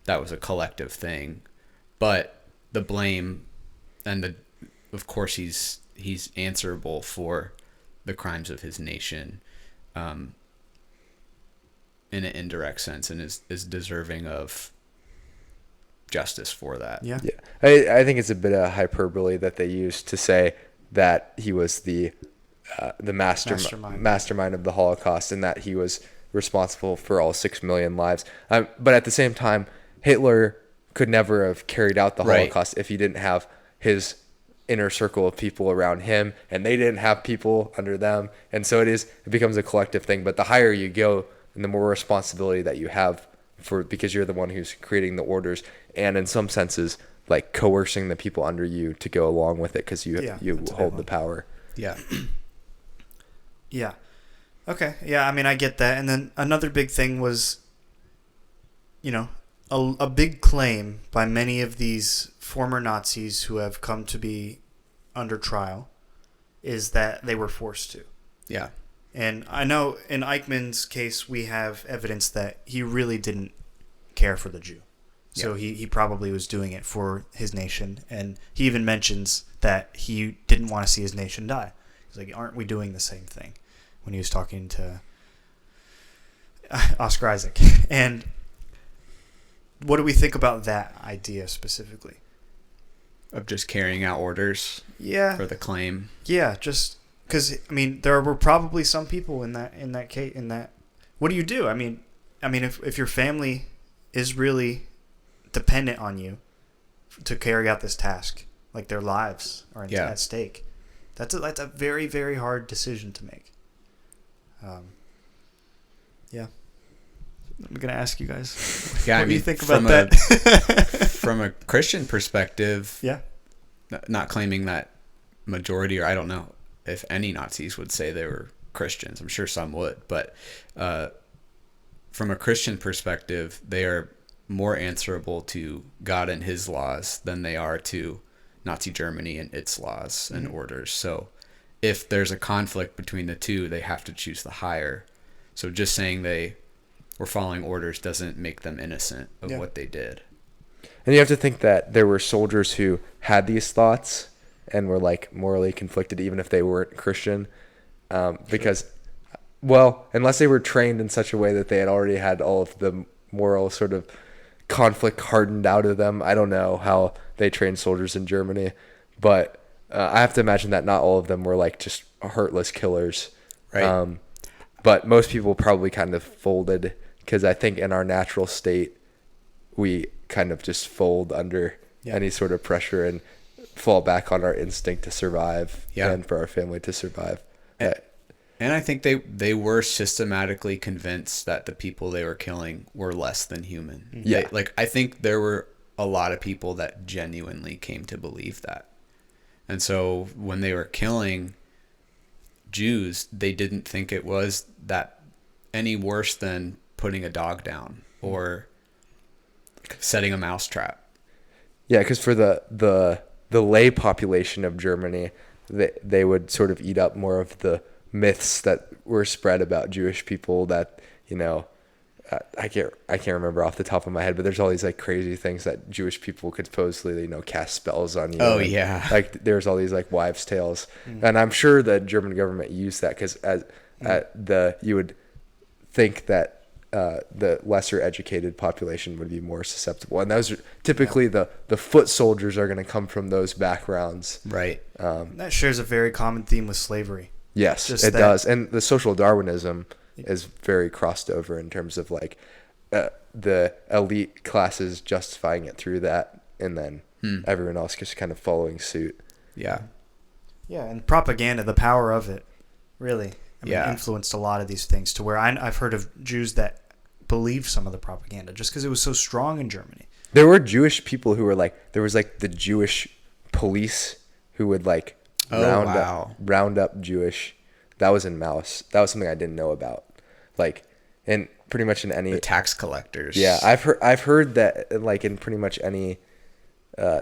that was a collective thing, but the blame and of course he's answerable for the crimes of his nation, in an indirect sense, and is deserving of justice for that. Yeah. I think it's a bit of hyperbole that they use to say that he was the mastermind of the Holocaust, and that he was responsible for all 6 million lives. But at the same time, Hitler could never have carried out the Holocaust if he didn't have his inner circle of people around him, and they didn't have people under them. And so it becomes a collective thing. But the higher you go, and the more responsibility that you have because you're the one who's creating the orders. And in some senses, like coercing the people under you to go along with it because you hold the power. Yeah. Yeah. Okay. Yeah, I mean, I get that. And then another big thing was, a big claim by many of these former Nazis who have come to be under trial is that they were forced to. Yeah. And I know in Eichmann's case, we have evidence that he really didn't care for the Jew. So he probably was doing it for his nation. And he even mentions that he didn't want to see his nation die. He's like, aren't we doing the same thing? When he was talking to Oscar Isaac. And what do we think about that idea specifically? Of just carrying out orders for the claim. Yeah, just because, I mean, there were probably some people in that case, what do you do? I mean, if your family is really dependent on you to carry out this task, like their lives are at stake, that's a very, very hard decision to make. I'm gonna ask you guys. Yeah, what do you think about that? From a Christian perspective, yeah, not claiming that majority, or I don't know if any Nazis would say they were Christians. I'm sure some would, but from a Christian perspective, they are more answerable to God and His laws than they are to Nazi Germany and its laws and orders. So if there's a conflict between the two, they have to choose the higher. So just saying they were following orders doesn't make them innocent of what they did. And you have to think that there were soldiers who had these thoughts and were like morally conflicted, even if they weren't Christian, because, well, unless they were trained in such a way that they had already had all of the moral sort of conflict hardened out of them. I don't know how they trained soldiers in Germany, but I have to imagine that not all of them were like just heartless killers. Right. But most people probably kind of folded because I think in our natural state, we kind of just fold under any sort of pressure and fall back on our instinct to survive and for our family to survive. And I think they were systematically convinced that the people they were killing were less than human. Yeah. I think there were a lot of people that genuinely came to believe that. And so when they were killing Jews, they didn't think it was that any worse than putting a dog down or setting a mousetrap. Yeah, because for the lay population of Germany, they would sort of eat up more of the myths that were spread about Jewish people that, I can't remember off the top of my head, but there's all these like crazy things that Jewish people could supposedly, cast spells on you. Oh, yeah. Like there's all these like wives' tales. And I'm sure the German government used that because you would think that the lesser educated population would be more susceptible. And those are typically the foot soldiers are going to come from those backgrounds. Right. That shares a very common theme with slavery. Yes, it does. And the social Darwinism is very crossed over in terms of like the elite classes justifying it through that and then everyone else just kind of following suit. Yeah. Yeah, and propaganda, the power of it, really influenced a lot of these things to where I've heard of Jews that believed some of the propaganda just because it was so strong in Germany. There were Jewish people who were like, there was like the Jewish police who would like round up Jewish. That was in Maus. That was something I didn't know about. Like, in pretty much in any the tax collectors. Yeah, I've heard that like in pretty much any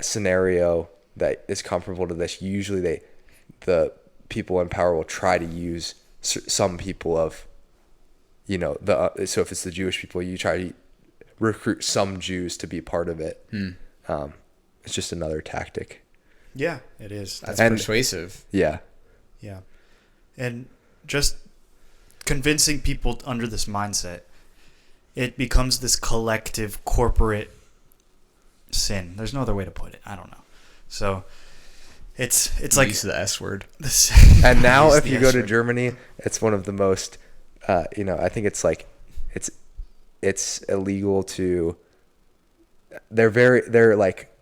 scenario that is comparable to this, usually the people in power will try to use some people of, so if it's the Jewish people, you try to recruit some Jews to be part of it. It's just another tactic. Yeah, it is. That's persuasive. Yeah. Yeah. And just convincing people under this mindset, it becomes this collective corporate sin. There's no other way to put it. I don't know. So it's like use the S word. And now if you go to Germany, it's one of the most I think it's like it's illegal to their like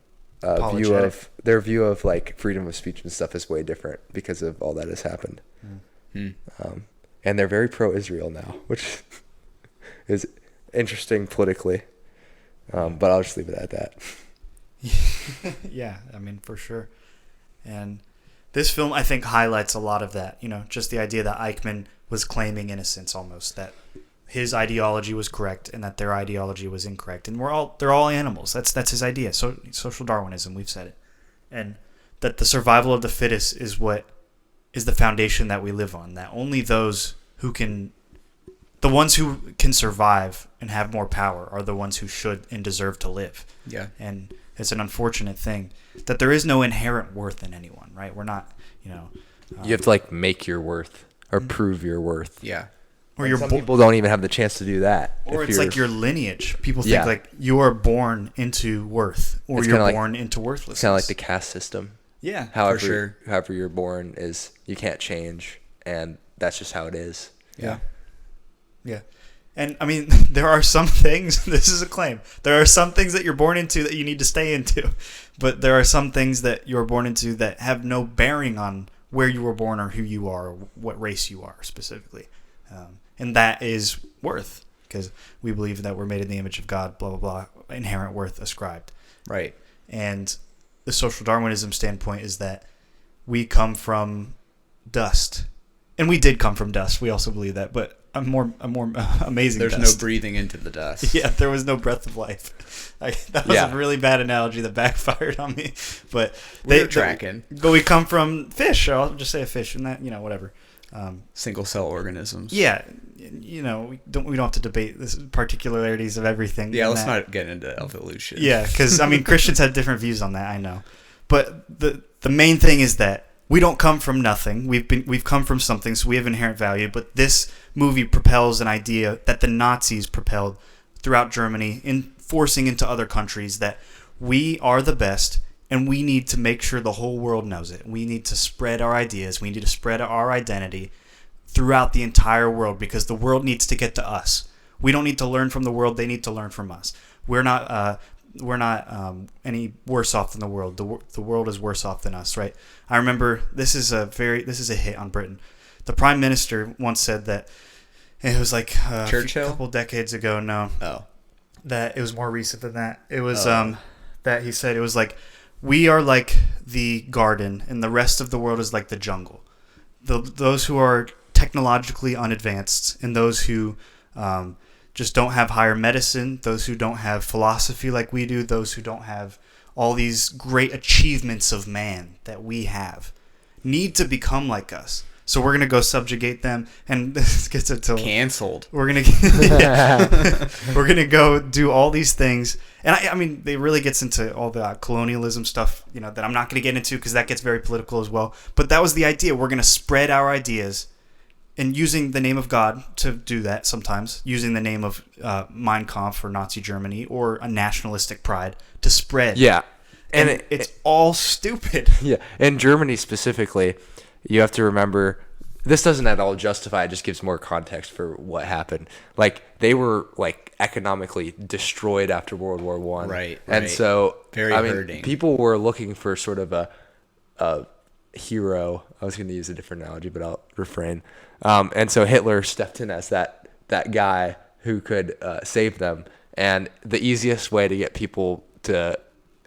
view of like freedom of speech and stuff is way different because of all that has happened. And they're very pro-Israel now, which is interesting politically. But I'll just leave it at that. Yeah, I mean, for sure. And this film, I think, highlights a lot of that. Just the idea that Eichmann was claiming innocence almost, that his ideology was correct and that their ideology was incorrect. And they're all animals. That's his idea. So social Darwinism, we've said it. And that the survival of the fittest is what is the foundation that we live on, that only the ones who can survive and have more power are the ones who should and deserve to live. Yeah. And it's an unfortunate thing that there is no inherent worth in anyone, right? We're not, you have to make your worth or prove your worth. Yeah. Or some people don't even have the chance to do that. Or it's like your lineage. People think you are born into worth, or you're born into worthlessness. It's kind of like the caste system. Yeah, however you're born is, you can't change, and that's just how it is. Yeah. And I mean, there are some things, this is a claim, there are some things that you're born into that you need to stay into, but there are some things that you're born into that have no bearing on where you were born or who you are or what race you are specifically. And that is worth, because we believe that we're made in the image of God, blah, blah, blah, inherent worth ascribed. Right. And the social Darwinism standpoint is that we come from dust. And we did come from dust. We also believe that, but a more amazing There's dust. no breathing into the dust. Yeah, there was no breath of life. That was a really bad analogy that backfired on me. But we're tracking. But we come from fish. I'll just say a fish, and that, whatever. Single cell organisms. Yeah, we don't have to debate the particularities of everything. Yeah, let's not get into evolution. Yeah, because Christians had different views on that. I know, but the main thing is that we don't come from nothing. We've come from something, so we have inherent value. But this movie propels an idea that the Nazis propelled throughout Germany, forcing into other countries, that we are the best. And we need to make sure the whole world knows it. We need to spread our ideas. We need to spread our identity throughout the entire world, because the world needs to get to us. We don't need to learn from the world. They need to learn from us. We're not any worse off than the world. The world is worse off than us, right? I remember this is a hit on Britain. The Prime Minister once said that, it was like a couple decades ago. No. Oh. That it was more recent than that. It was that he said it was like, we are like the garden, and the rest of the world is like the jungle. Those who are technologically unadvanced, and those who just don't have higher medicine, those who don't have philosophy like we do, those who don't have all these great achievements of man that we have, need to become like us. So we're going to go subjugate them, and this gets it to canceled. We're going to we're going to go do all these things. And I mean, it really gets into all the colonialism stuff, that I'm not going to get into, because that gets very political as well. But that was the idea. We're going to spread our ideas, and using the name of God to do that sometimes, using the name of Mein Kampf or Nazi Germany or a nationalistic pride to spread. Yeah. And it's all stupid. Yeah. In Germany specifically, you have to remember, this doesn't at all justify, it just gives more context for what happened. They were economically destroyed after World War I. Right. And so hurting. People were looking for sort of a hero. I was going to use a different analogy, but I'll refrain. And so Hitler stepped in as that guy who could save them. And the easiest way to get people to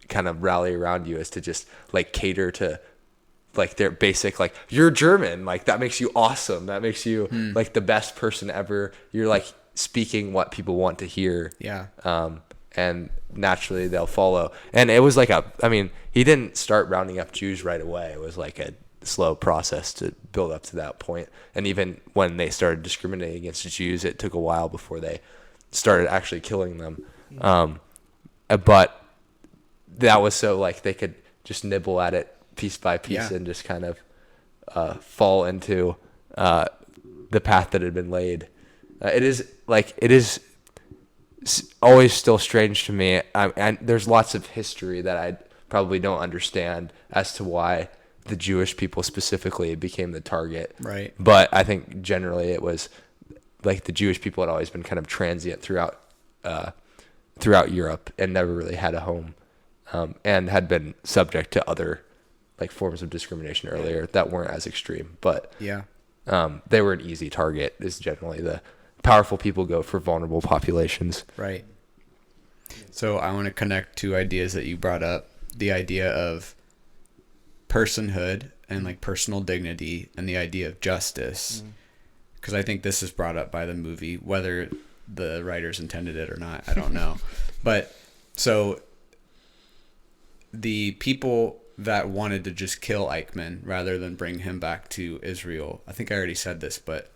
kind of rally around you is to just cater to their basic, you're German, that makes you awesome, that makes you the best person ever, you're speaking what people want to hear. Yeah. And naturally they'll follow. And it was he didn't start rounding up Jews right away. It was a slow process to build up to that point. And even when they started discriminating against Jews, it took a while before they started actually killing them. But that was so they could just nibble at it piece by piece and just kind of fall into the path that had been laid. It is always still strange to me. And there's lots of history that I probably don't understand as to why the Jewish people specifically became the target. Right. But I think generally it was the Jewish people had always been kind of transient throughout Europe and never really had a home, and had been subject to other forms of discrimination earlier that weren't as extreme. But they were an easy target. Is generally the powerful people go for vulnerable populations. Right. So I want to connect two ideas that you brought up. the idea of personhood and like personal dignity and the idea of justice, because I think this is brought up by the movie, whether the writers intended it or not, I don't know. But so the people that wanted to just kill Eichmann rather than bring him back to Israel, I think I already said this, but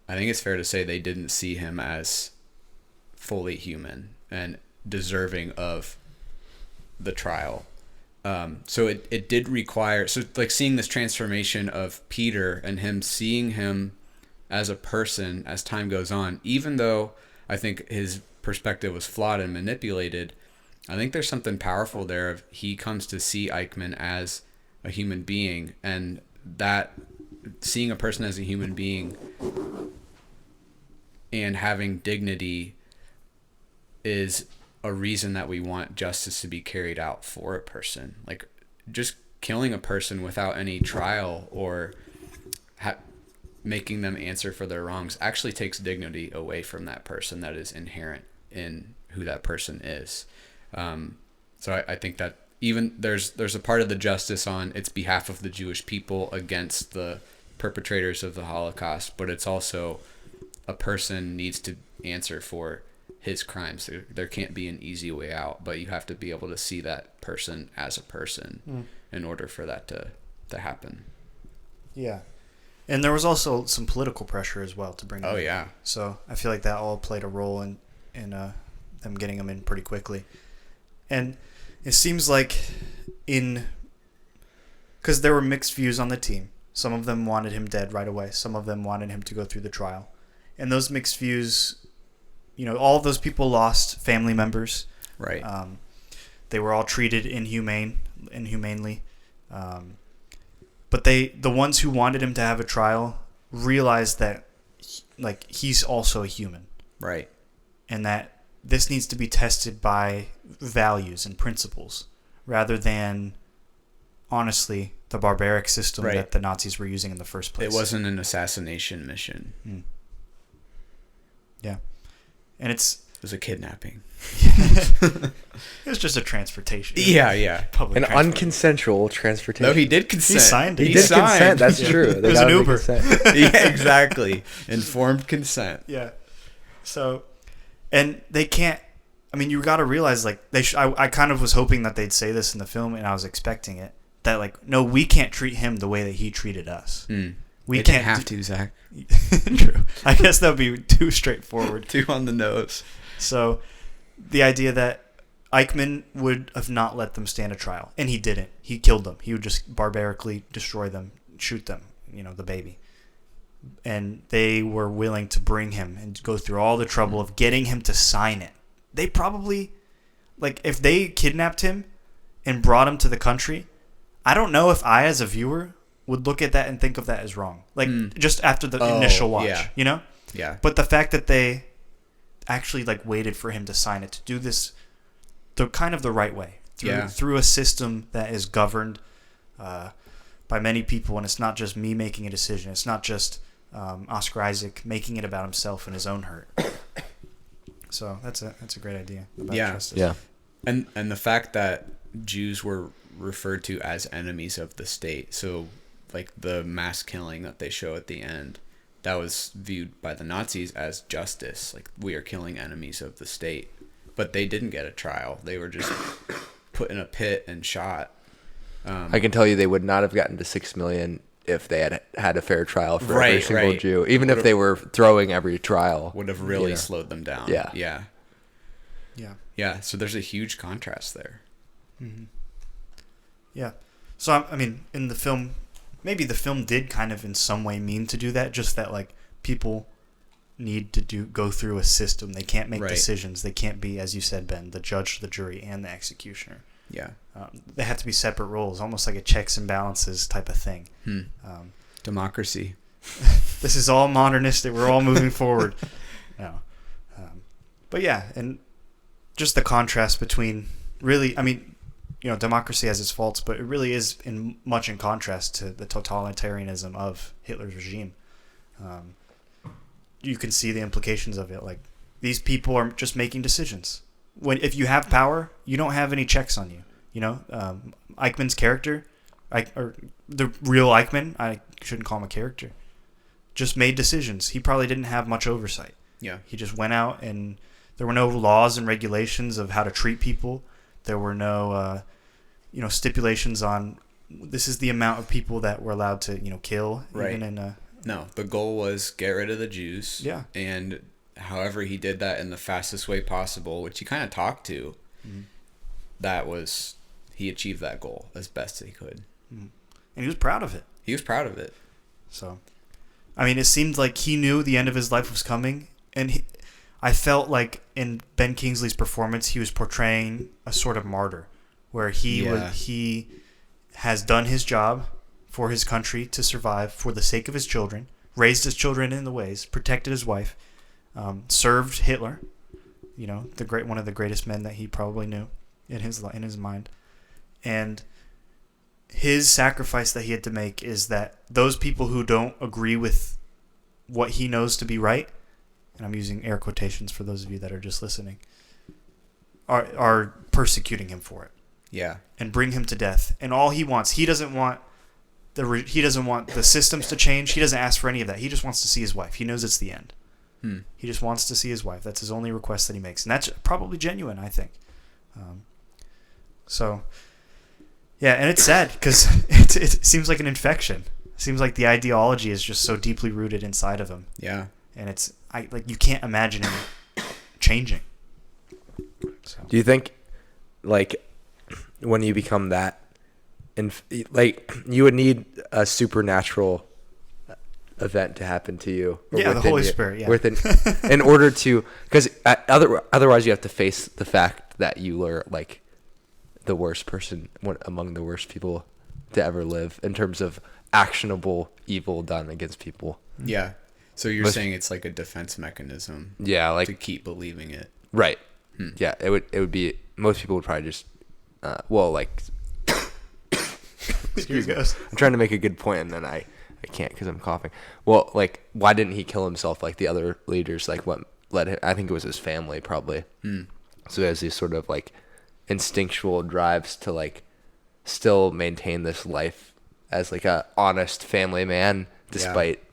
I think it's fair to say they didn't see him as fully human and deserving of the trial. So it did require, so like seeing this transformation of Peter and him seeing him as a person as time goes on, even though I think his perspective was flawed and manipulated, I think there's something powerful there of he comes to see Eichmann as a human being, and that seeing a person as a human being and having dignity is a reason that we want justice to be carried out for a person. Like just killing a person without any trial or making them answer for their wrongs actually takes dignity away from that person that is inherent in who that person is. So I think that even there's a part of the justice on its behalf of the Jewish people against the perpetrators of the Holocaust, but it's also a person needs to answer for his crimes. There can't be an easy way out, but you have to be able to see that person as a person in order for that to happen. Yeah. And there was also some political pressure as well to bring him in. Yeah. So I feel like that all played a role in them getting him in pretty quickly. And it seems like because there were mixed views on the team. Some of them wanted him dead right away. Some of them wanted him to go through the trial. And those mixed views, all of those people lost family members. Right. They were all treated inhumanely. But the ones who wanted him to have a trial realized that he's also a human. Right. And that this needs to be tested by values and principles rather than, honestly, the barbaric system that the Nazis were using in the first place. It wasn't an assassination mission. Yeah. And it was a kidnapping. It was just a transportation. Yeah. An unconsensual transportation. No, he did consent. He signed it. He did consent. That's true. It was an Uber. Yeah, exactly. Informed consent. Yeah. So, and they can't. I mean, you got to realize, I kind of was hoping that they'd say this in the film, and I was expecting it. That no, we can't treat him the way that he treated us. We can't have to, Zach. True. I guess that would be too straightforward. Too on the nose. So, the idea that Eichmann would have not let them stand a trial, and he didn't. He killed them. He would just barbarically destroy them, shoot them, the baby. And they were willing to bring him and go through all the trouble of getting him to sign it. They probably, if they kidnapped him and brought him to the country, I don't know if I, as a viewer, would look at that and think of that as wrong. Just after the initial watch, Yeah. But the fact that they actually waited for him to sign it, to do this the kind of the right way, through a system that is governed by many people, and it's not just me making a decision. It's not just Oscar Isaac making it about himself and his own hurt. So that's a great idea about justice. Yeah. And the fact that Jews were referred to as enemies of the state. So the mass killing that they show at the end, that was viewed by the Nazis as justice. We are killing enemies of the state. But they didn't get a trial. They were just put in a pit and shot. I can tell you they would not have gotten to 6 million if they had had a fair trial for every single Jew. Even if they were throwing every trial. Would have really slowed them down. Yeah. Yeah, so there's a huge contrast there. Mm-hmm. Yeah. So, I mean, in the film, maybe the film did kind of in some way mean to do that, just that, people need to go through a system. They can't make decisions. They can't be, as you said, Ben, the judge, the jury, and the executioner. Yeah. They have to be separate roles, almost like a checks and balances type of thing. Democracy. This is all modernistic. We're all moving forward. No. But yeah, and just the contrast between really, I mean, democracy has its faults, but it really is much in contrast to the totalitarianism of Hitler's regime. You can see the implications of it. These people are just making decisions. If you have power, you don't have any checks on you. Eichmann's character, or the real Eichmann, I shouldn't call him a character, just made decisions. He probably didn't have much oversight. Yeah. He just went out, and there were no laws and regulations of how to treat people. There were no, stipulations on this is the amount of people that we're allowed to, kill. Right. No, the goal was get rid of the Jews. Yeah. And however he did that in the fastest way possible, which he kind of talked to, he achieved that goal as best as he could. And he was proud of it. He was proud of it. So, it seemed like he knew the end of his life was coming. And I felt like in Ben Kingsley's performance, he was portraying a sort of martyr, where he has done his job for his country to survive for the sake of his children, raised his children in the ways, protected his wife, served Hitler, one of the greatest men that he probably knew in his mind, and his sacrifice that he had to make is that those people who don't agree with what he knows to be right, and I'm using air quotations for those of you that are just listening, are persecuting him for it. Yeah. And bring him to death. And all he wants, he doesn't want the systems to change. He doesn't ask for any of that. He just wants to see his wife. He knows it's the end. He just wants to see his wife. That's his only request that he makes. And that's probably genuine, I think. And it's sad because it seems like an infection. It seems like the ideology is just so deeply rooted inside of him. Yeah. And you can't imagine him changing. So. Do you think, when you become that, you would need a supernatural event to happen to you? The Holy Spirit, yeah. In order to, because otherwise you have to face the fact that you are the worst person, among the worst people to ever live in terms of actionable evil done against people. Yeah. So you're saying it's like a defense mechanism. Yeah, to keep believing it. Right. Yeah, it would be, most people would probably just excuse me. I'm trying to make a good point and then I can't because I'm coughing. Well, why didn't he kill himself like the other leaders? What led him? I think it was his family probably. So he has these sort of instinctual drives to still maintain this life as a honest family man despite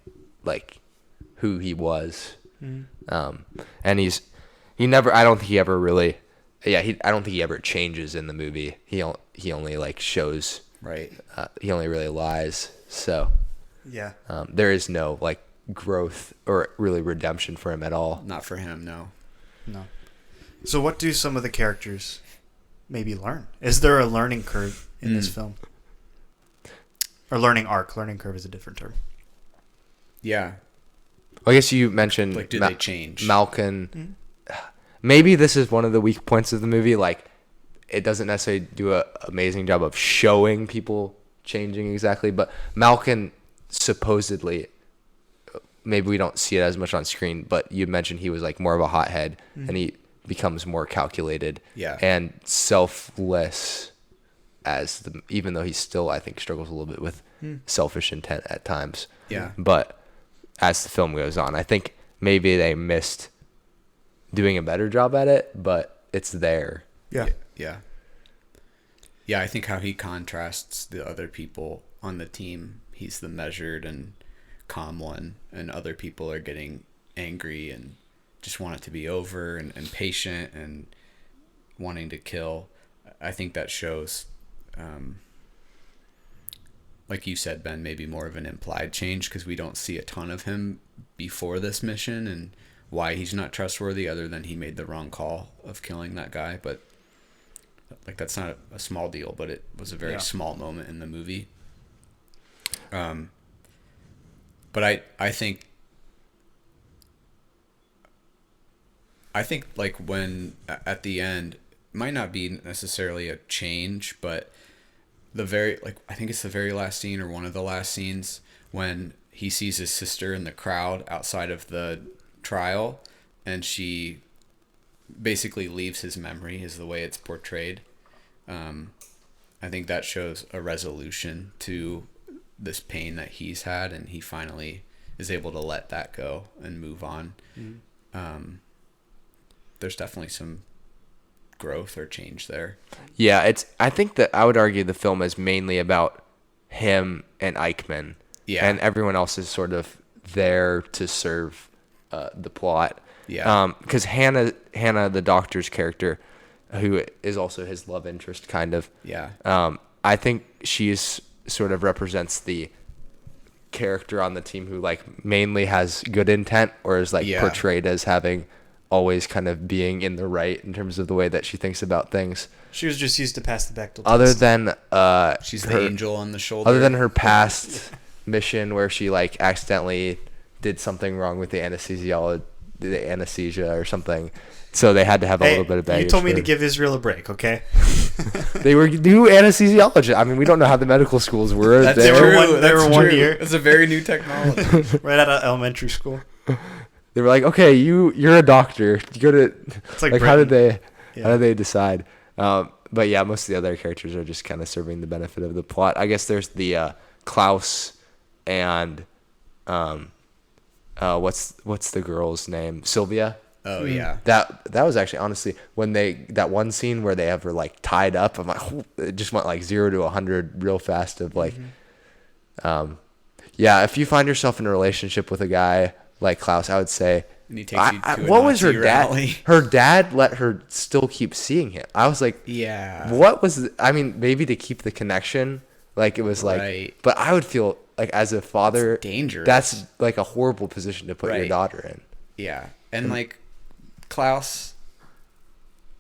who he was. And he never, I don't think he ever really, I don't think he ever changes in the movie. He only shows, right. He only really lies. So yeah, there is no growth or really redemption for him at all. Not for him. No. So what do some of the characters maybe learn? Is there a learning curve in this film? Or learning arc? Learning curve is a different term. Yeah. I guess you mentioned do they change? Malkin. Maybe this is one of the weak points of the movie. It doesn't necessarily do an amazing job of showing people changing exactly, but Malkin supposedly, maybe we don't see it as much on screen, but you mentioned he was more of a hothead, and he becomes more calculated and selfless even though he still, I think, struggles a little bit with selfish intent at times. Yeah. But as the film goes on, I think maybe they missed doing a better job at it, but it's there. Yeah. Yeah, I think how he contrasts the other people on the team. He's the measured and calm one, and other people are getting angry and just want it to be over and patient and wanting to kill. I think that shows, like you said, Ben, maybe more of an implied change because we don't see a ton of him before this mission and why he's not trustworthy other than he made the wrong call of killing that guy. But that's not a small deal, but it was a very small moment in the movie. But I think when at the end, might not be necessarily a change, but I think it's the very last scene or one of the last scenes when he sees his sister in the crowd outside of the trial, and she basically leaves his memory is the way it's portrayed. I think that shows a resolution to this pain that he's had, and he finally is able to let that go and move on. There's definitely some growth or change there. Yeah, I think that I would argue the film is mainly about him and Eichmann. Yeah. And everyone else is sort of there to serve the plot. Yeah. Because Hannah, the doctor's character, who is also his love interest, kind of. Yeah. I think she's sort of represents the character on the team who like mainly has good intent, or is like portrayed as having always kind of being in the right in terms of the way that she thinks about things. She was just used to pass the Bechdel test. Other than she's the angel on the shoulder. Other than her past mission where she like accidentally did something wrong with the anesthesia or something, so they had to have a little bit of baggage. You told me to give Israel a break, okay? They were new anesthesiologists. I mean, we don't know how the medical schools were. That's they true. They were 1 year. It's a very new technology. Right out of elementary school. They were like, okay, you're a doctor. You go to It's like how did they decide? But yeah, most of the other characters are just kind of serving the benefit of the plot. I guess there's the Klaus and what's the girl's name? Sylvia. Oh yeah. That was actually honestly when that one scene where they have her like tied up. I'm like, it just went like 0 to 100 real fast. Of like, yeah, if you find yourself in a relationship with a guy like Klaus, I would say. And he takes you to a what was her Nazi dad? rally. Her dad let her still keep seeing him. I was like, yeah. What was? I mean, maybe to keep the connection. Like it was like, Right. but I would feel like as a father, It's dangerous. That's like a horrible position to put your daughter in. Yeah, and like Klaus,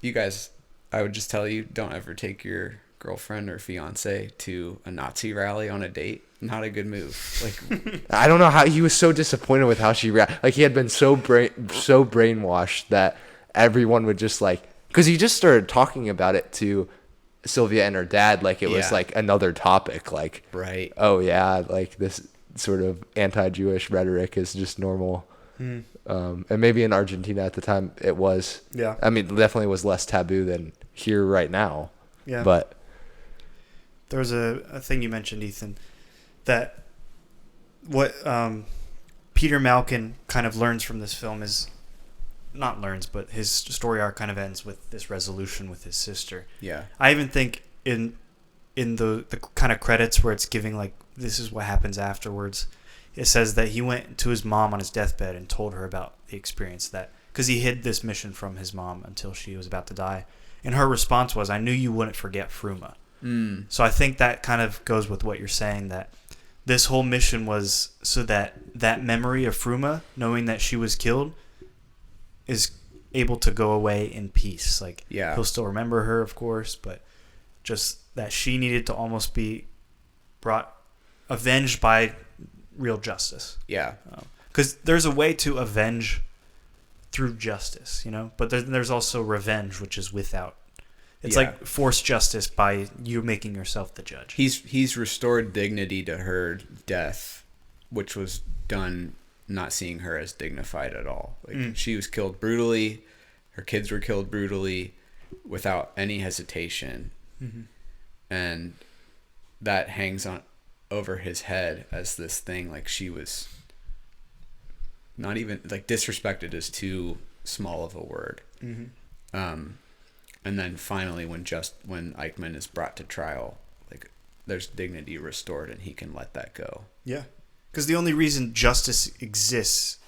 you guys, I would just tell you, don't ever take your girlfriend or fiance to a Nazi rally on a date. Not a good move. Like, I don't know how he was so disappointed with how she reacted. Like he had been so brainwashed that everyone would just like, because he just started talking about it to Sylvia and her dad like it was like another topic. Like, right. Oh yeah, like this sort of anti-Jewish rhetoric is just normal. And maybe in Argentina at the time it was. Yeah. I mean, it definitely was less taboo than here right now. Yeah. But there was a thing you mentioned, Ethan, that what Peter Malkin kind of learns from this film is, not learns, but his story arc kind of ends with this resolution with his sister. Yeah. I even think in the kind of credits where it's giving like, this is what happens afterwards, it says that he went to his mom on his deathbed and told her about the experience, that because he hid this mission from his mom until she was about to die, and her response was, I knew you wouldn't forget Fruma. So I think that kind of goes with what you're saying, that this whole mission was so that that memory of Fruma, knowing that she was killed, is able to go away in peace. Like, he'll still remember her, of course, but just that she needed to almost be avenged by real justice. Yeah. Because there's a way to avenge through justice, but there's also revenge, which is without. It's like forced justice by you making yourself the judge. He's restored dignity to her death, which was done not seeing her as dignified at all. Like she was killed brutally, her kids were killed brutally, without any hesitation, and that hangs on over his head as this thing. Like she was not even like disrespected is too small of a word. And then finally, when Eichmann is brought to trial, like there's dignity restored, and he can let that go. Yeah, because the only reason justice exists,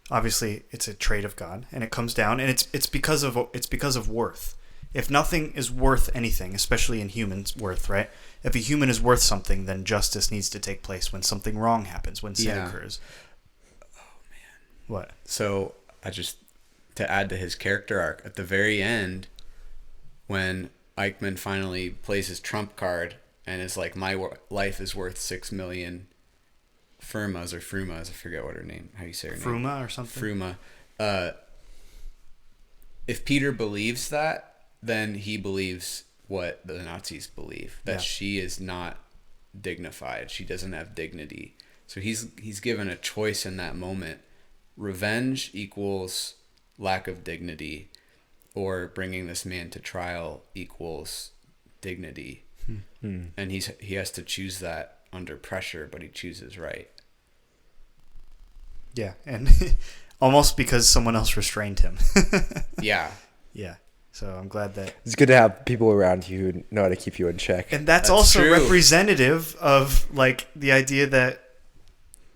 obviously, it's a trait of God, and it comes down, and it's because of worth. If nothing is worth anything, especially in humans' worth, right? If a human is worth something, then justice needs to take place when something wrong happens, when sin occurs. Oh man, what? So to add to his character arc at the very end, when Eichmann finally plays his trump card and is like, my life is worth 6 million Frumas, I forget what her name, how you say her name. Fruma or something? Fruma. If Peter believes that, then he believes what the Nazis believe, that she is not dignified. She doesn't have dignity. So he's given a choice in that moment. Revenge equals lack of dignity, or bringing this man to trial equals dignity. And he has to choose that under pressure, but he chooses right. Yeah, and almost because someone else restrained him. Yeah. Yeah. So I'm glad that it's good to have people around you who know how to keep you in check. and that's also true. Representative of like the idea that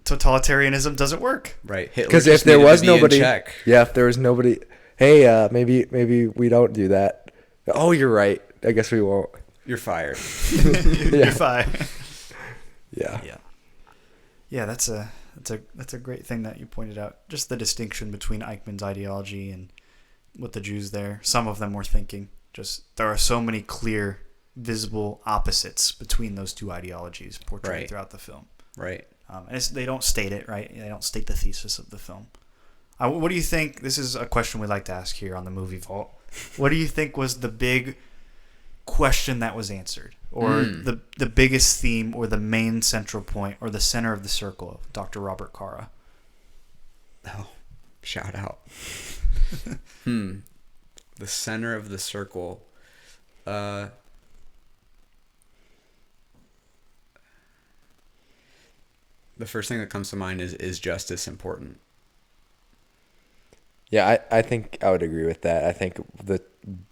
totalitarianism doesn't work. Right. Hitler Because if just there needed was to be in nobody, check. if there was nobody, hey, maybe we don't do that. Oh, you're right. I guess we won't. You're fired. You're fine. Yeah. Yeah, that's a great thing that you pointed out. Just the distinction between Eichmann's ideology and what the Jews there, some of them were thinking. Just there are so many clear, visible opposites between those two ideologies portrayed throughout the film. Right. And they don't state it, right? They don't state the thesis of the film. What do you think? This is a question we like to ask here on the Movie Vault. What do you think was the big question that was answered, or the biggest theme, or the main central point, or the center of the circle of Dr. Robert Caro? Oh, shout out. The center of the circle. The first thing that comes to mind is justice important? Yeah, I think I would agree with that. I think the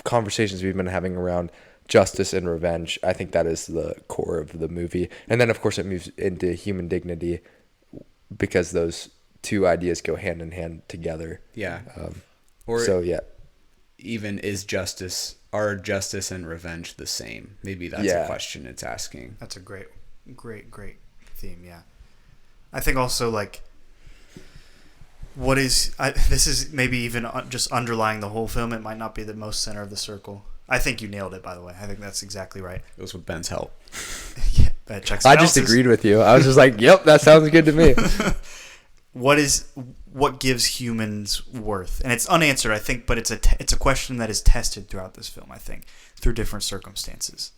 conversations we've been having around justice and revenge, I think that is the core of the movie. And then, of course, it moves into human dignity because those two ideas go hand in hand together. Yeah. Even are justice and revenge the same? Maybe that's a question it's asking. That's a great theme, yeah. I think also, like, this is maybe even just underlying the whole film. It might not be the most center of the circle. I think you nailed it, by the way. I think that's exactly right. It was with Ben's help. Yeah, checks and I just agreed with you. I was just like, yep, that sounds good to me. What gives humans worth? And it's unanswered, I think, but it's a question that is tested throughout this film, I think, through different circumstances.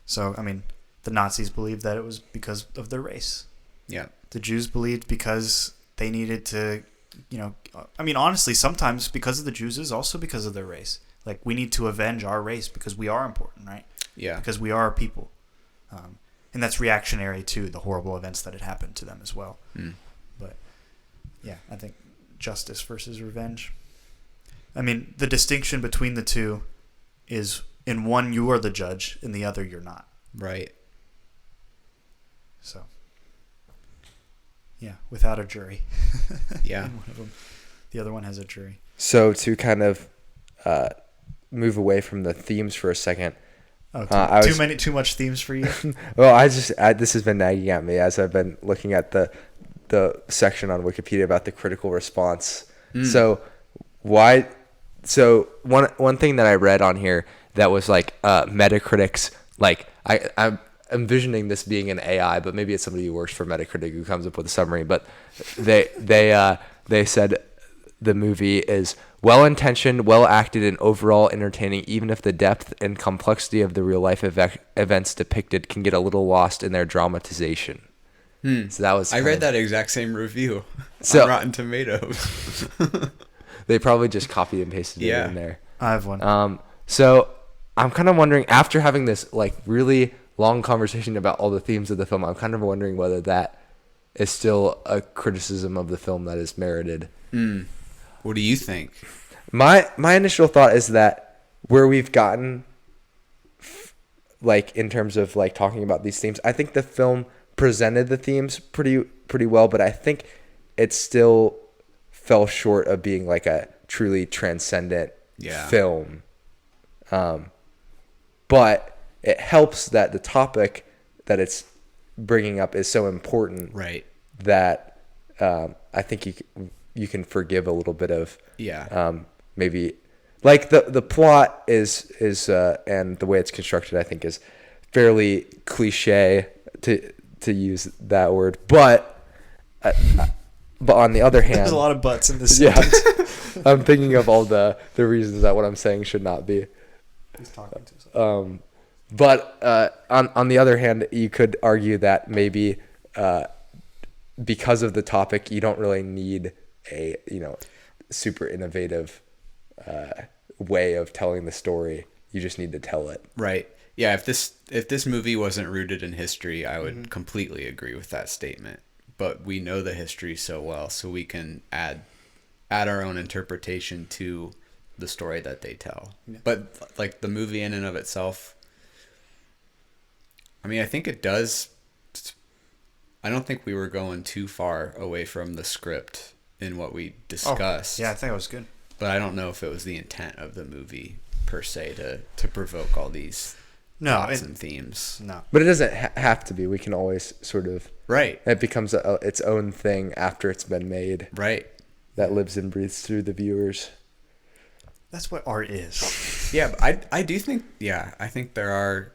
So, I mean, the Nazis believed that it was because of their race. Yeah. The Jews believed because they needed to, I mean, honestly, sometimes because of the Jews is also because of their race. Like, we need to avenge our race because we are important, right? Yeah. Because we are a people. And that's reactionary to the horrible events that had happened to them as well. But, yeah, I think justice versus revenge. I mean, the distinction between the two is in one, you are the judge, in the other, you're not. Right. So, yeah, without a jury. Yeah. One of them. The other one has a jury. So to kind of move away from the themes for a second. Oh, too much themes for you? Well, this has been nagging at me as I've been looking at the section on Wikipedia about the critical response. So one thing that I read on here that was like Metacritic's, like I'm envisioning this being an AI, but maybe it's somebody who works for Metacritic who comes up with a summary. But they said the movie is well-intentioned, well-acted, and overall entertaining, even if the depth and complexity of the real-life events depicted can get a little lost in their dramatization. So that was. I read that exact same review on Rotten Tomatoes. They probably just copied and pasted it in there. I have one. So I'm kind of wondering, after having this like really long conversation about all the themes of the film, I'm kind of wondering whether that is still a criticism of the film that is merited. What do you think? My initial thought is that where we've gotten, like in terms of like talking about these themes, I think the film presented the themes pretty well, but I think it still fell short of being like a truly transcendent film. But it helps that the topic that it's bringing up is so important, right? That I think you can forgive a little bit of maybe like the plot is and the way it's constructed, I think, is fairly cliche to use that word, but on the other hand, there's a lot of buts in this sentence. I'm thinking of all the reasons that what I'm saying should not be. He's talking to himself. But on the other hand, you could argue that maybe because of the topic, you don't really need a super innovative way of telling the story. You just need to tell it. Right. Yeah. If this movie wasn't rooted in history, I would completely agree with that statement. But we know the history so well, so we can add our own interpretation to the story that they tell. Yeah. But like the movie in and of itself, I mean, I think it does. I don't think we were going too far away from the script in what we discussed. Yeah, I think it was good. But I don't know if it was the intent of the movie per se to provoke all these thoughts and themes. No. But it doesn't have to be. We can always sort of... Right. It becomes its own thing after it's been made. Right. That lives and breathes through the viewers. That's what art is. Yeah, but I do think... Yeah, I think there are...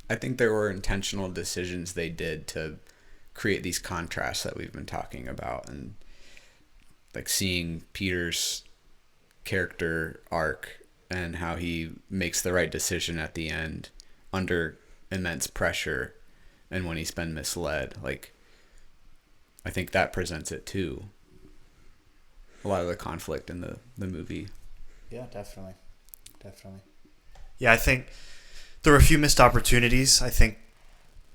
I think there were intentional decisions they did to create these contrasts that we've been talking about, and like seeing Peter's character arc and how he makes the right decision at the end under immense pressure and when he's been misled. Like, I think that presents it too. A lot of the conflict in the movie. Yeah, definitely. Yeah, I think there were a few missed opportunities. I think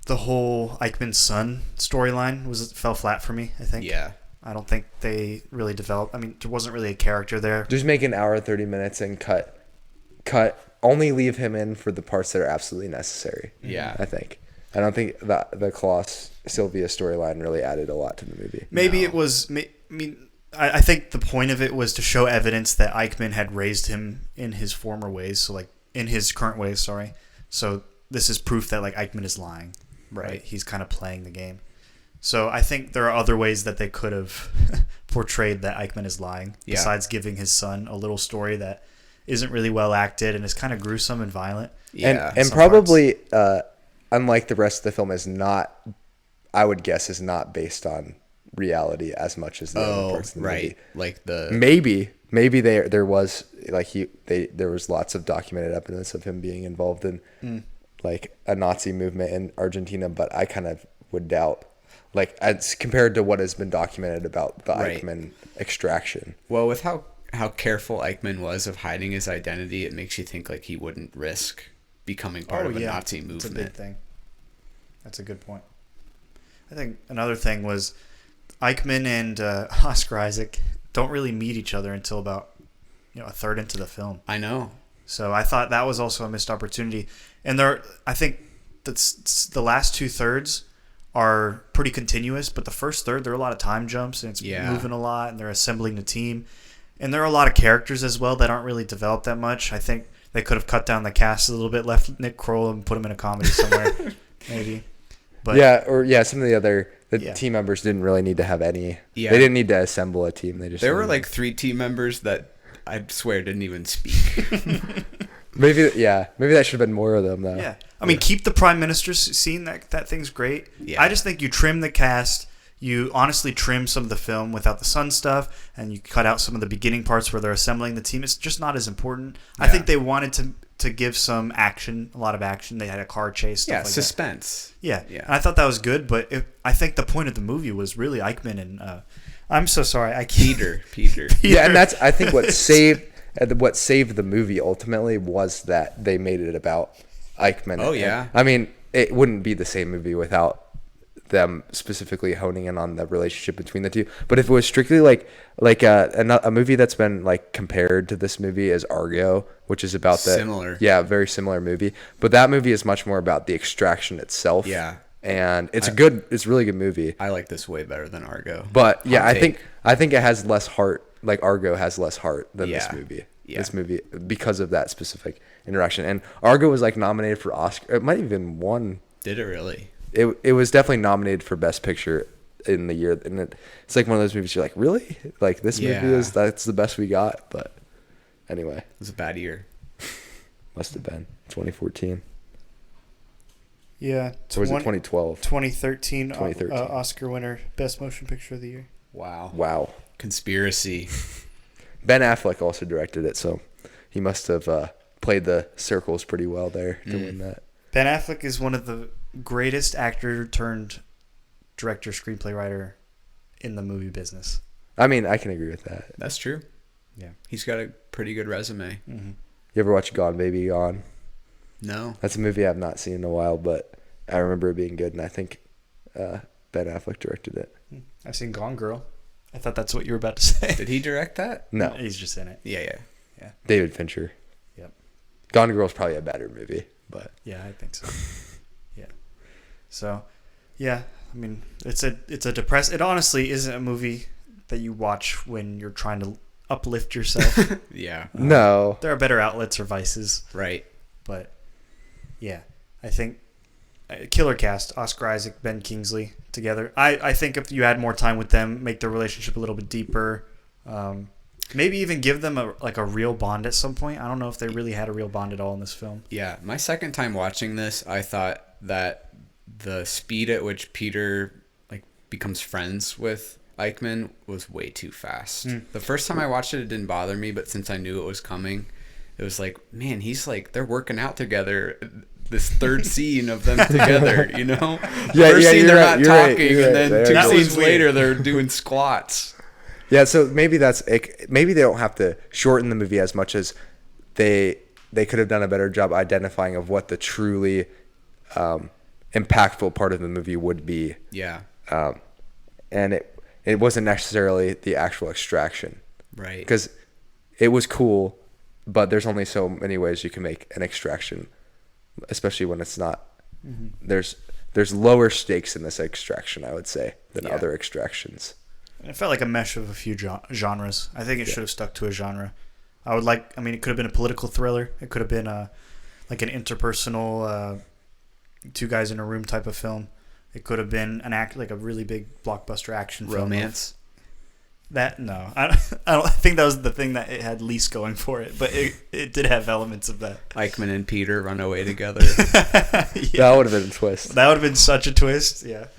the whole Eichmann's son storyline fell flat for me, I think. Yeah. I don't think they really developed. I mean, there wasn't really a character there. Just make an hour, 30 minutes, and cut. Only leave him in for the parts that are absolutely necessary. Yeah. I think. I don't think that the Klaus Sylvia storyline really added a lot to the movie. Maybe it was... I mean, I think the point of it was to show evidence that Eichmann had raised him in his former ways, so like in his current ways, sorry. So this is proof that like Eichmann is lying, right? He's kind of playing the game. So I think there are other ways that they could have portrayed that Eichmann is lying, besides giving his son a little story that isn't really well acted and is kind of gruesome and violent. Yeah, and probably unlike the rest of the film, is not, I would guess, is not based on reality as much as the other parts of the movie. Like the maybe there was like there was lots of documented evidence of him being involved in like a Nazi movement in Argentina, but I kind of would doubt, like, as compared to what has been documented about the Eichmann extraction. Well, with how careful Eichmann was of hiding his identity, it makes you think like he wouldn't risk becoming part of a Nazi movement. That's a big thing. That's a good point. I think another thing was Eichmann and Oscar Isaac don't really meet each other until about a third into the film. I know. So I thought that was also a missed opportunity. And I think that's the last 2/3 are pretty continuous, but the first third, there are a lot of time jumps and it's moving a lot, and they're assembling the team. And there are a lot of characters as well that aren't really developed that much. I think they could have cut down the cast a little bit, left Nick Kroll and put him in a comedy somewhere, maybe. But some of the other team members didn't really need to have any. Yeah. They didn't need to assemble a team. There were like 3 team members that I swear didn't even speak. Maybe that should have been more of them though. Yeah. I mean, keep the prime minister's scene. That thing's great. Yeah. I just think you trim the cast. You honestly trim some of the film without the son stuff, and you cut out some of the beginning parts where they're assembling the team. It's just not as important. Yeah. I think they wanted to give some action, a lot of action. They had a car chase, stuff like suspense. That. Yeah. And I thought that was good, but I think the point of the movie was really Eichmann and I'm so sorry, Peter. Yeah, and that's, I think, what saved the movie ultimately was that they made it about Eichmann. Oh yeah. I mean, it wouldn't be the same movie without them specifically honing in on the relationship between the two. But if it was strictly like a movie that's been like compared to this movie is Argo, which is about very similar movie. But that movie is much more about the extraction itself. Yeah. And it's a really good movie. I like this way better than Argo. But yeah, I think it has less heart. Like Argo has less heart than this movie. Yeah. This movie, because of that specific interaction. And Argo was like nominated for Oscar. It might have even won. Did it really? It was definitely nominated for Best Picture in the year, and it's like one of those movies you're like, really? Like this movie that's the best we got. But anyway, it was a bad year. Must have been 2014. Yeah. So was it 2012? 2013. Oscar winner, Best Motion Picture of the Year. Wow. Conspiracy. Ben Affleck also directed it, so he must have played the circles pretty well there to win that. Ben Affleck is one of the greatest actor turned director, screenplay writer in the movie business. I mean, I can agree with that. That's true. Yeah. He's got a pretty good resume. Mm-hmm. You ever watch Gone Baby Gone? No. That's a movie I've not seen in a while, but I remember it being good, and I think Ben Affleck directed it. I've seen Gone Girl. I thought that's what you were about to say. Did he direct that? No, He's just in it. Yeah. David Fincher. Yep. Gone Girl's probably a better movie, but Yeah, I think so. Yeah. So, yeah, I mean, it's a it honestly isn't a movie that you watch when you're trying to uplift yourself. Yeah. no. There are better outlets or vices, Right. but yeah, I think killer cast, Oscar Isaac, Ben Kingsley together. I think if you had more time with them, make their relationship a little bit deeper. Maybe even give them a real bond at some point. I don't know if they really had a real bond at all in this film. Yeah. My second time watching this, I thought that the speed at which Peter becomes friends with Eichmann was way too fast. The first time I watched it, it didn't bother me, but since I knew it was coming, it was like, man, he's they're working out together. This third scene of them together, you know? First scene they're not talking, and then 2 scenes later they're doing squats. Yeah, so maybe maybe they don't have to shorten the movie as much as they could have done a better job identifying of what the truly impactful part of the movie would be. Yeah. And it wasn't necessarily the actual extraction. Right. Because it was cool, but there's only so many ways you can make an extraction, especially when it's not. Mm-hmm. There's lower stakes in this extraction, I would say, than other extractions. It felt like a mesh of a few genres. I think it should have stuck to a genre. It could have been a political thriller. It could have been an interpersonal, 2 guys in a room type of film. It could have been a really big blockbuster action film. Romance. I don't think that was the thing that it had least going for it, but it did have elements of that. Eichmann and Peter run away together. That would have been a twist. That would have been such a twist. Yeah.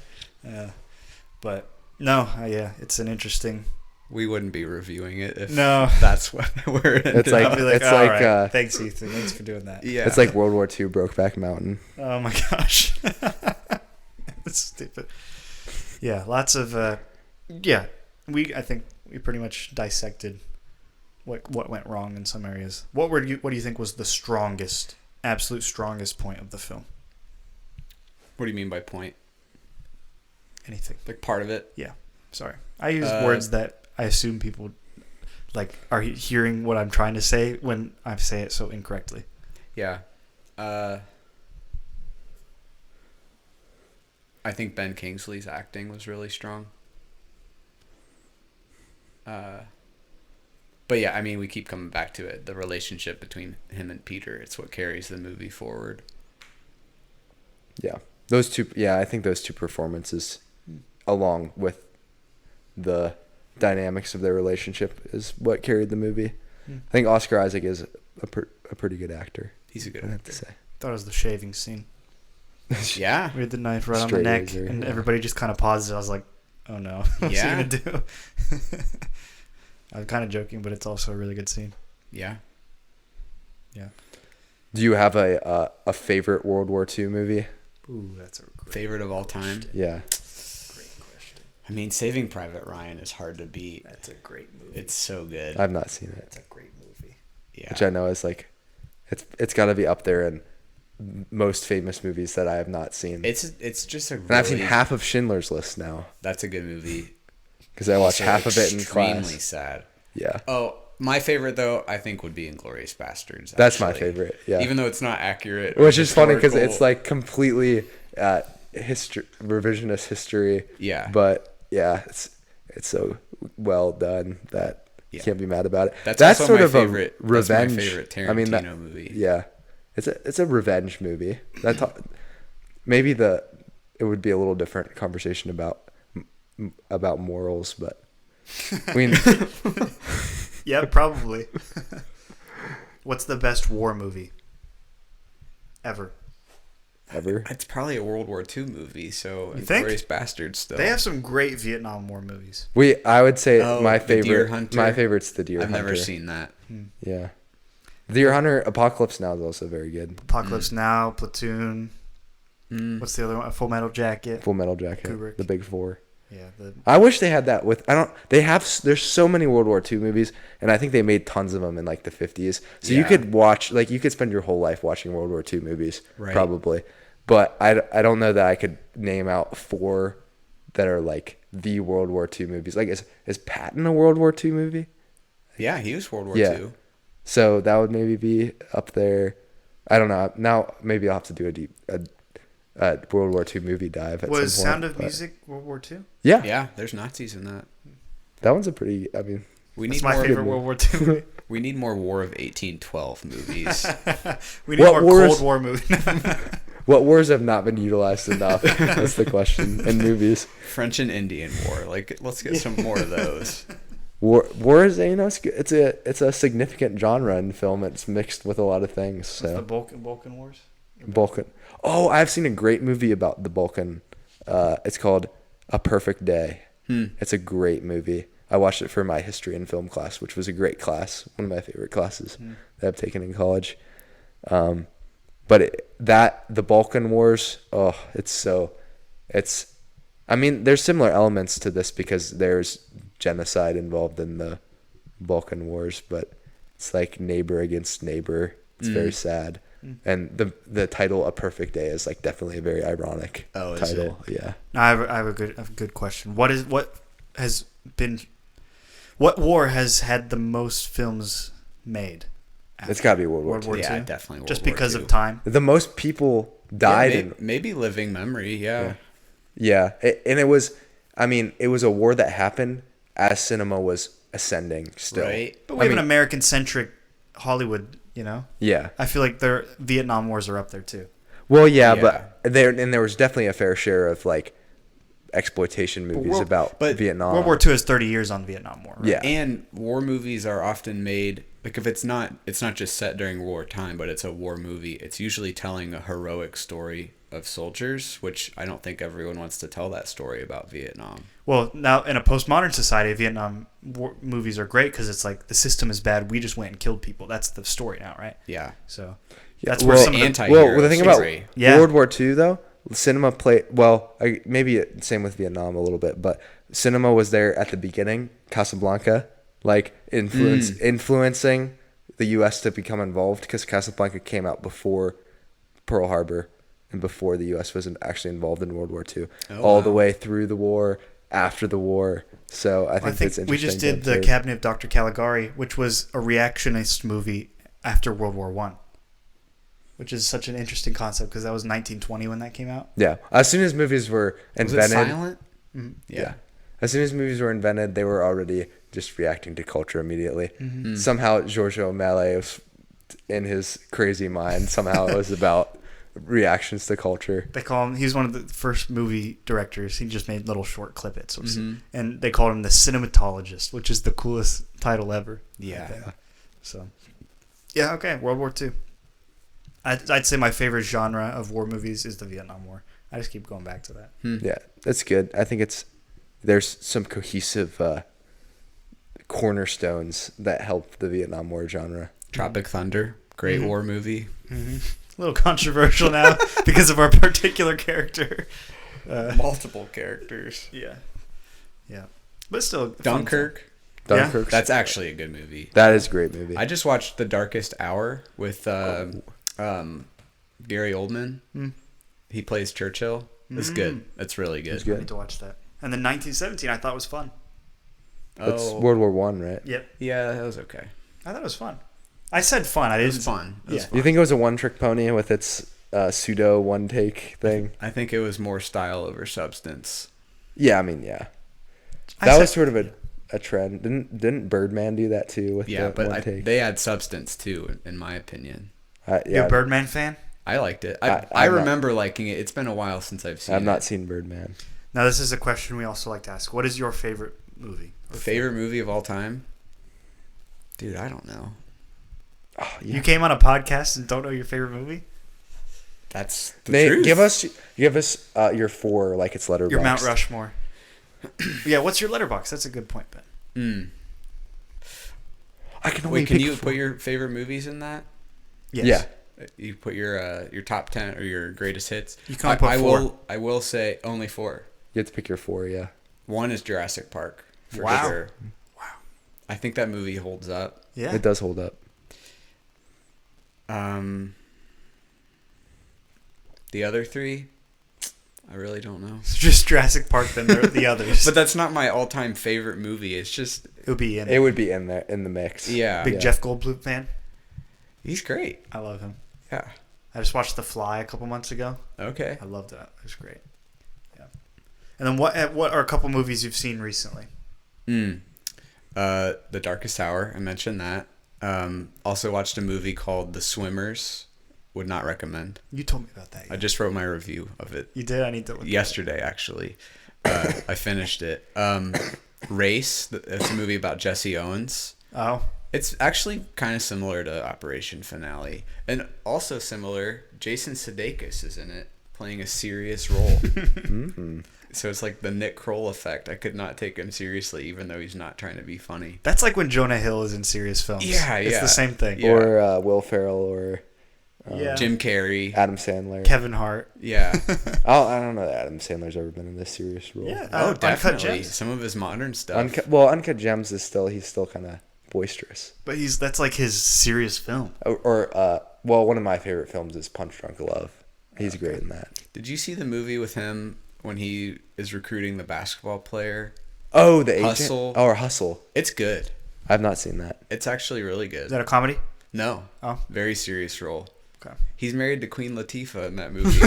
But no, it's an interesting. We wouldn't be reviewing it if that's what we're into. It's like, I'll be like, it's all like right. Thanks, Ethan. Thanks for doing that. Yeah. It's like World War II Brokeback Mountain. Oh my gosh. That's stupid. Yeah, lots of I think we pretty much dissected what went wrong in some areas. What do you think was the absolute strongest point of the film? What do you mean by point? Anything. Like part of it? Yeah. Sorry. I use words that I assume people are hearing what I'm trying to say when I say it so incorrectly. Yeah. I think Ben Kingsley's acting was really strong. But yeah, I mean, we keep coming back to it. The relationship between him and Peter, it's what carries the movie forward. Yeah. Those two, I think those two performances, along with the dynamics of their relationship, is what carried the movie. I think Oscar Isaac is a pretty good actor. He's a good I actor. have to say. Thought it was the shaving scene. Yeah. We had the knife right on the Straight neck, razor, and everybody just kind of paused. I was like, oh no, what's he going to do? I'm kind of joking, but it's also a really good scene. Yeah. Yeah. Do you have a favorite World War II movie? Ooh, that's a great favorite of all time? Yeah. Great question. I mean, Saving Private Ryan is hard to beat. That's a great movie. It's so good. I've not seen it. That's a great movie. Yeah. Which I know is it's got to be up there in most famous movies that I have not seen. It's just a really... And I've seen half of Schindler's List now. That's a good movie. Because I watched half of it in class. Extremely sad. Yeah. Oh, my favorite, though, I think would be Inglourious Basterds. That's my favorite, yeah. Even though it's not accurate. Which is funny because it's completely revisionist history. Yeah. But, yeah, it's so well done that you can't be mad about it. That's also sort my of favorite, a revenge. That's my favorite Tarantino movie. Yeah. It's a revenge movie. Maybe it would be a little different conversation about morals, but I mean, yeah, probably. What's the best war movie ever? It's probably a World War II movie, so Inglourious Basterds still. They have some great Vietnam War movies. I would say my The Deer favorite. Hunter. My favorite's The Deer Hunter. I've never seen that. Yeah, Deer Hunter. Apocalypse Now is also very good. Apocalypse Now, Platoon. What's the other one? Full Metal Jacket. Full Metal Jacket. Kubrick. The Big Four. Yeah. I wish they had that with. There's so many World War II movies, and I think they made tons of them in the 50s. So you could watch, you could spend your whole life watching World War II movies, probably. But I don't know that I could name out 4 that are the World War II movies. Like, is Patton a World War II movie? Yeah, he was World War Yeah. II. So that would maybe be up there. I don't know. Now maybe I'll have to do a World War II movie dive at Was some point. Sound of Music World War II? Yeah. Yeah, there's Nazis in that. That one's a pretty, I mean. We That's need my more. favorite World War II movie. We need more War of 1812 movies. We need What more wars- Cold War movies. What wars have not been utilized enough? That's the question in movies. French and Indian War. Like, let's get some more of those. War is, it's a significant genre in film. It's mixed with a lot of things. So The Balkan Wars? Balkan. Oh, I've seen a great movie about the Balkan. It's called A Perfect Day. It's a great movie. I watched it for my history and film class, which was a great class, one of my favorite classes that I've taken in college. But the Balkan Wars, I mean, there's similar elements to this because there's genocide involved in the Balkan Wars, but it's like neighbor against neighbor. It's very sad. And the title "A Perfect Day" is like definitely a very ironic title. Yeah. No, I have a good question. What war has had the most films made? It's got to be World War II. Yeah, II? definitely World Just War because II. of time. The most people died Yeah, in. maybe living memory. Yeah. Yeah. It was a war that happened as cinema was ascending still. Right. But we have an American-centric Hollywood, you know? Yeah. I feel like their Vietnam Wars are up there, too. Well, yeah, Yeah. but there was definitely a fair share of like exploitation movies about Vietnam. World War II is 30 years on Vietnam War, right? Yeah. And war movies are often made, like, if it's not just set during wartime, but it's a war movie, it's usually telling a heroic story of soldiers, which I don't think everyone wants to tell that story about Vietnam. Well, now in a postmodern society, Vietnam war movies are great because it's like the system is bad. We just went and killed people. That's the story now, right? Yeah. So Yeah, that's where some of the anti-hero the thing about story. Yeah. World War II though, cinema played maybe same with Vietnam a little bit, but cinema was there at the beginning. Casablanca, like influencing the U.S. to become involved because Casablanca came out before Pearl Harbor and before the U.S. was actually involved in World War II, all the way through the war, after the war. So I think it's interesting. We just did the observe. Cabinet of Dr. Caligari, which was a reactionist movie after World War I, which is such an interesting concept because that was 1920 when that came out. Yeah, as soon as movies were invented, Was it silent? Yeah. As soon as movies were invented, they were already just reacting to culture immediately. Somehow, Giorgio Mele, in his crazy mind, somehow it was about reactions to culture. They call him. He was one of the first movie directors. He just made little short clippets, and they called him the cinematologist, which is the coolest title ever. Yeah. So, yeah, okay. World War II. I'd say my favorite genre of war movies is the Vietnam War. I just keep going back to that. Yeah, that's good. I think there's some cohesive cornerstones that help the Vietnam War genre. Tropic Thunder, great war movie. A little controversial now because of our particular character. Multiple characters. Yeah. But still, Dunkirk. Dunkirk. That's actually a good movie. That is a great movie. I just watched The Darkest Hour with Gary Oldman. He plays Churchill. It's good. It's really good. I need to watch that. And then 1917 I thought was fun. That's World War I, right? Yep. Yeah, that was okay. I thought it was fun. I said fun. I It didn't. was fun. It was Yeah. fun. You think it was a one-trick pony with its pseudo one-take thing? I think it was more style over substance. Yeah, I mean, yeah. That was sort of a trend. Didn't Birdman do that too? With Yeah, the but one take? they had substance too, in my opinion. You Yeah, a Birdman fan? I liked it. I'm I not. remember liking it. It's been a while since I've seen it. I've not seen Birdman. Now, this is a question we also like to ask. What is your favorite movie? Favorite movie of all time? Dude, I don't know. Oh, yeah. You came on a podcast and don't know your favorite movie? That's the Nate, truth. give us your four, like it's Letterboxd. Your Mount Rushmore. Yeah, what's your letterbox? That's a good point, Ben. I can only Wait, can pick you four. put your favorite movies in that? Yes. Yeah. You put your top 10 or your greatest hits. You can only put four. I will say only 4. You have to pick your four. Yeah. One is Jurassic Park. For Wow. sure. Wow. I think that movie holds up. Yeah. It does hold up. The other 3, I really don't know. It's just Jurassic Park than the others. But that's not my all-time favorite movie. It's just it would be in. It would be in there in the mix. Yeah. Big Jeff Goldblum fan. He's great. I love him. Yeah. I just watched The Fly a couple months ago. Okay. I loved that. It was great. Yeah. And then what are a couple movies you've seen recently? The Darkest Hour. I mentioned that. Also watched a movie called The Swimmers. Would not recommend. You told me about that. I just wrote my review of it. You did? I need to look yesterday, actually. I finished it. Race. It's a movie about Jesse Owens. Oh. It's actually kind of similar to Operation Finale. And also similar, Jason Sudeikis is in it, playing a serious role. Mm-hmm. So it's like the Nick Kroll effect. I could not take him seriously, even though he's not trying to be funny. That's like when Jonah Hill is in serious films. Yeah, It's the same thing. Yeah. Or Will Ferrell or Jim Carrey. Adam Sandler. Kevin Hart. Yeah. I don't know that Adam Sandler's ever been in this serious role. Yeah. Oh, Uncut definitely. Gems. Some of his modern stuff. Uncut Gems is he's still kind of boisterous. But that's like his serious film. One of my favorite films is Punch Drunk Love. He's great in that. Did you see the movie with him when he is recruiting the basketball player? Oh, the Hustle. agent? Oh, or Hustle. It's good. I've not seen that. It's actually really good. Is that a comedy? No. Oh. Very serious role. Okay. He's married to Queen Latifah in that movie.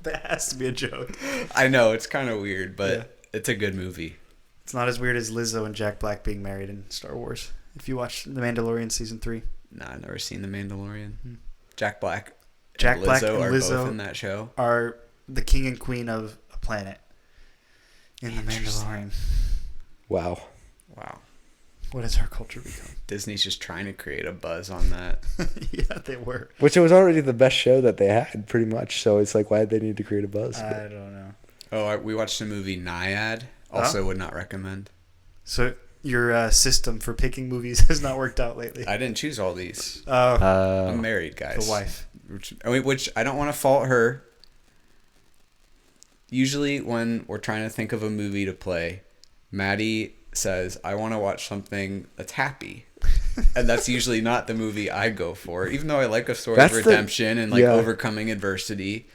That has to be a joke. I know, it's kind of weird, but Yeah. it's a good movie. It's not as weird as Lizzo and Jack Black being married in Star Wars. If you watch The Mandalorian season 3. Nah, I've never seen The Mandalorian. Jack Black Jack Black and are Lizzo both in that show. are the king and queen of a planet in The Mandalorian. Wow. Wow. What has our culture become? Disney's just trying to create a buzz on that. Yeah, they were. Which it was already the best show that they had, pretty much. So it's like, why did they need to create a buzz? I don't know. Oh, we watched the movie Naiad. Also would not recommend. So your system for picking movies has not worked out lately. I didn't choose all these. Oh, I'm married, guys. the wife. Which I don't want to fault her. Usually when we're trying to think of a movie to play, Maddie says, I want to watch something that's happy. And that's usually not the movie I go for, even though I like a story of redemption and overcoming adversity.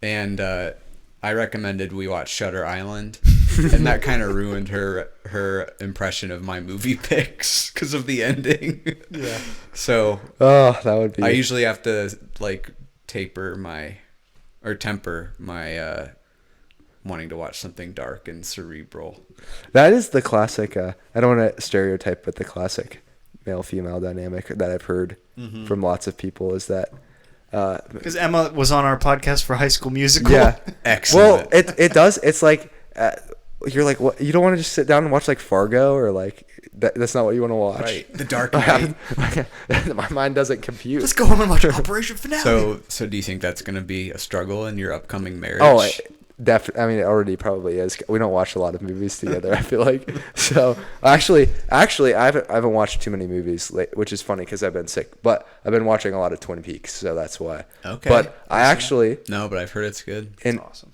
And I recommended we watch Shutter Island, and that kind of ruined her impression of my movie picks because of the ending. Yeah. So that would be. I usually have to temper my wanting to watch something dark and cerebral. That is the classic. I don't want to stereotype, but the classic male-female dynamic that I've heard from lots of people is that. Because Emma was on our podcast for High School Musical. Yeah, excellent. Well, it does. It's like you're like, what? You don't want to just sit down and watch like Fargo or like that's not what you want to watch. Right. The Dark Knight. My mind doesn't compute. Let's go home and watch Operation Finale. So do you think that's going to be a struggle in your upcoming marriage? Oh, definitely. I mean, it already probably is. We don't watch a lot of movies together, I feel like. So actually, I haven't watched too many movies, which is funny because I've been sick. But I've been watching a lot of Twin Peaks, so that's why. Okay. But I actually but I've heard it's good.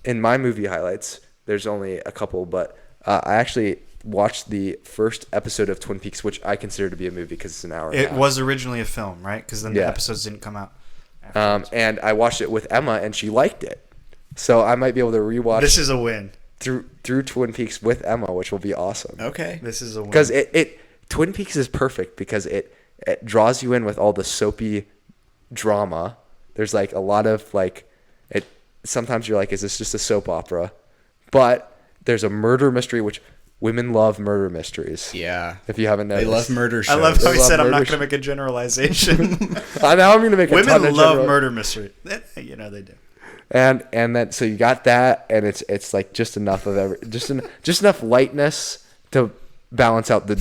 In my movie highlights, there's only a couple, but I actually watched the first episode of Twin Peaks, which I consider to be a movie because it's an hour. It was originally a film, right? Because then the episodes didn't come out. And I watched it with Emma, and she liked it. So I might be able to rewatch. This is a win. Through Twin Peaks with Emma, which will be awesome. Okay. This is a win. Because Twin Peaks is perfect because it draws you in with all the soapy drama. There's like a lot of sometimes you're like, is this just a soap opera? But there's a murder mystery, which women love murder mysteries. Yeah. If you haven't noticed. They love murder shows. I love how he said I'm not going to make a generalization. Now I'm going to make a ton of women love murder mystery. You know they do. And then so you got that, and it's like just enough of just enough lightness to balance out the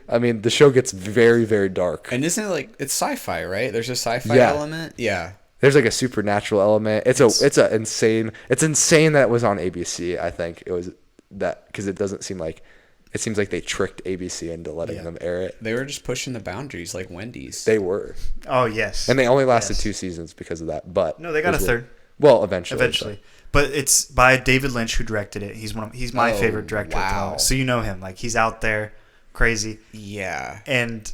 the show gets very, very dark. And isn't it it's sci-fi, right? There's a sci-fi element. Yeah. There's like a supernatural element. It's insane that it was on ABC. I think it was that because it seems like they tricked ABC into letting them air it. They were just pushing the boundaries like Wendy's. They were. Oh yes. And they only lasted 2 seasons because of that. But no, they got a third. Well, eventually. But it's by David Lynch who directed it. He's my favorite director. Wow. So you know him. He's out there, crazy. Yeah. And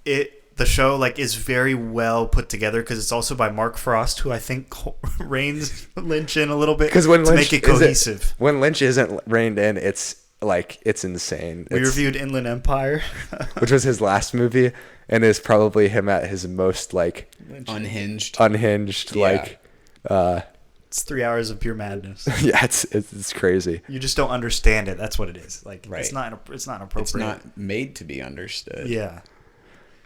the the show like is very well put together because it's also by Mark Frost, who I think reins Lynch in a little bit to make it cohesive. When Lynch isn't reined in, it's insane. We reviewed Inland Empire, which was his last movie, and is probably him at his most like unhinged. Yeah. It's 3 hours of pure madness. Yeah, it's crazy. You just don't understand it. That's what it is. Like it's not appropriate. It's not made to be understood. Yeah.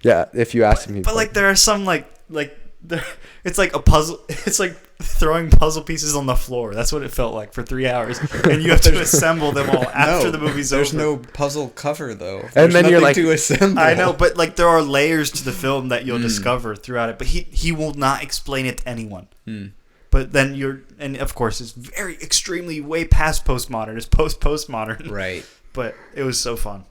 Yeah, if you ask me. But like there are some it's like a puzzle. It's like throwing puzzle pieces on the floor. That's what it felt like for 3 hours, and you have to assemble them all after the movie's over. There's no puzzle cover though. And there's then you're like, to assemble. I know, but like there are layers to the film that you'll discover throughout it. But he will not explain it to anyone. But then and of course it's very extremely way past postmodern. It's postmodern. Right. But it was so fun.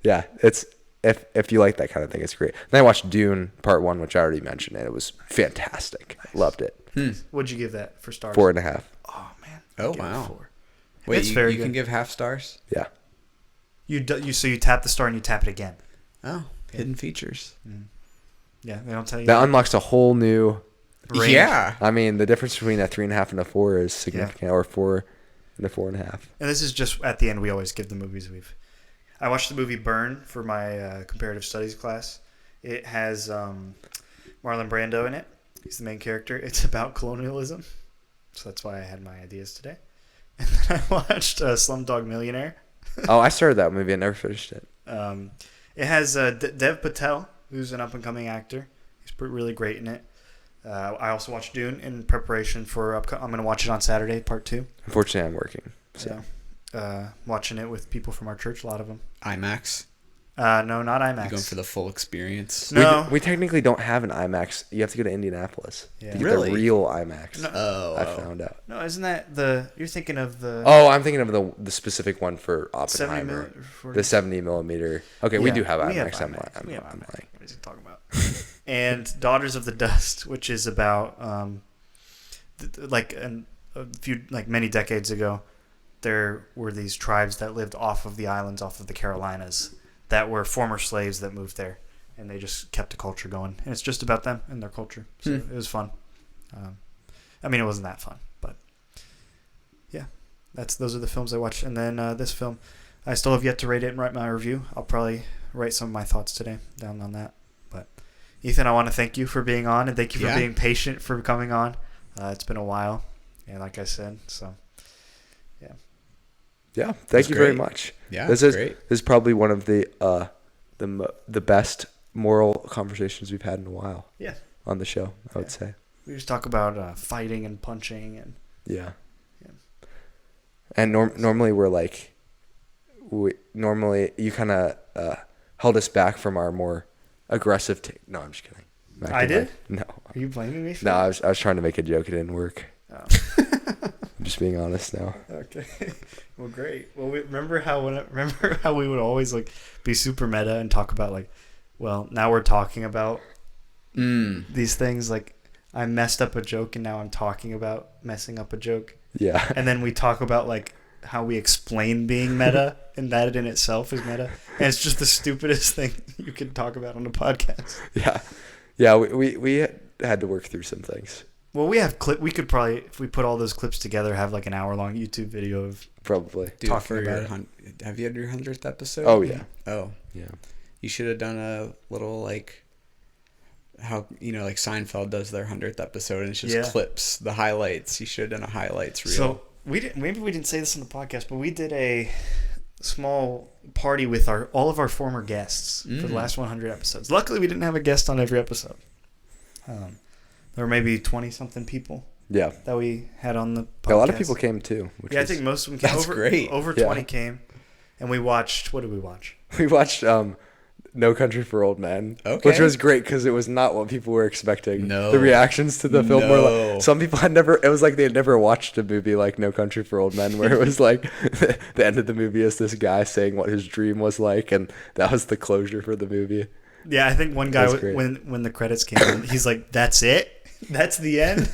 Yeah, it's if you like that kind of thing, it's great. Then I watched Dune Part 1, which I already mentioned, and it was fantastic. Nice. Loved it. What'd you give that for stars? 4.5. Oh man. Oh wow. 4. Wait, it's you can give half stars? Yeah. You tap the star and you tap it again. Oh, hidden features. Yeah, they don't tell you. That unlocks a whole new range. Yeah. I mean, the difference between a 3.5 and a 4 is significant, or 4 and a 4.5. And this is just at the end. We always give the movies I watched the movie Burn for my comparative studies class. It has Marlon Brando in it. He's the main character. It's about colonialism, so that's why I had my ideas today. And then I watched Slumdog Millionaire. Oh, I started that movie and never finished it. It has Dev Patel, who's an up-and-coming actor. He's really great in it. I also watched Dune in preparation for I'm going to watch it on Saturday, part 2. Unfortunately, I'm working. So. Yeah. Watching it with people from our church, a lot of them. IMAX? No, not IMAX. You going for the full experience? No. We technically don't have an IMAX. You have to go to Indianapolis. Yeah. To get Really? the real IMAX. No. I found out. No, isn't that you're thinking of the... Oh, I'm thinking of the specific one for Oppenheimer. 70 the 70 millimeter. Okay, we do have IMAX. We have I'm IMAX. We have lying. IMAX. What is he talking about? And Daughters of the Dust, which is about many decades ago, there were these tribes that lived off of the islands, off of the Carolinas, that were former slaves that moved there, and they just kept the culture going. And it's just about them and their culture. So it was fun. I mean, it wasn't that fun, but yeah, those are the films I watched. And then this film, I still have yet to rate it and write my review. I'll probably write some of my thoughts today down on that. But Ethan, I want to thank you for being on, and thank you for being patient for coming on. It's been a while, and like I said, so yeah. Yeah, thank you very much. Yeah, this is great. This is probably one of the best moral conversations we've had in a while. Yeah. On the show, I would say. We just talk about fighting and punching and. Yeah. And normally we're like, normally you kind of held us back from our more aggressive take. No, I'm just kidding. I did? No. Are you blaming me for No, that? I was trying to make a joke. It didn't work. Oh. I'm just being honest now. Okay. Well, great. Well, remember how we would always like be super meta and talk about like, well, now we're talking about these things like I messed up a joke and now I'm talking about messing up a joke. Yeah. And then we talk about like how we explain being meta and that in itself is meta. And it's just the stupidest thing you can talk about on a podcast. Yeah. Yeah, we had to work through some things. Well, we could probably, if we put all those clips together, have like an hour-long YouTube video of probably talking about it. Have you had your 100th episode? Oh, yeah. Oh. Yeah. You should have done a little, like, how, like Seinfeld does their 100th episode, and it's just clips, the highlights. You should have done a highlights reel. So, maybe we didn't say this on the podcast, but we did a small party with all of our former guests for the last 100 episodes. Luckily, we didn't have a guest on every episode. There were maybe 20-something people that we had on the podcast. A lot of people came too. I think most of them came. That's great. Over 20 came. And we watched, what did we watch? We watched No Country for Old Men, which was great because it was not what people were expecting. No. The reactions to the film were like, some people it was like they had never watched a movie like No Country for Old Men, where it was like the end of the movie is this guy saying what his dream was like, and that was the closure for the movie. Yeah, I think one guy, when the credits came in, he's like, that's it? That's the end?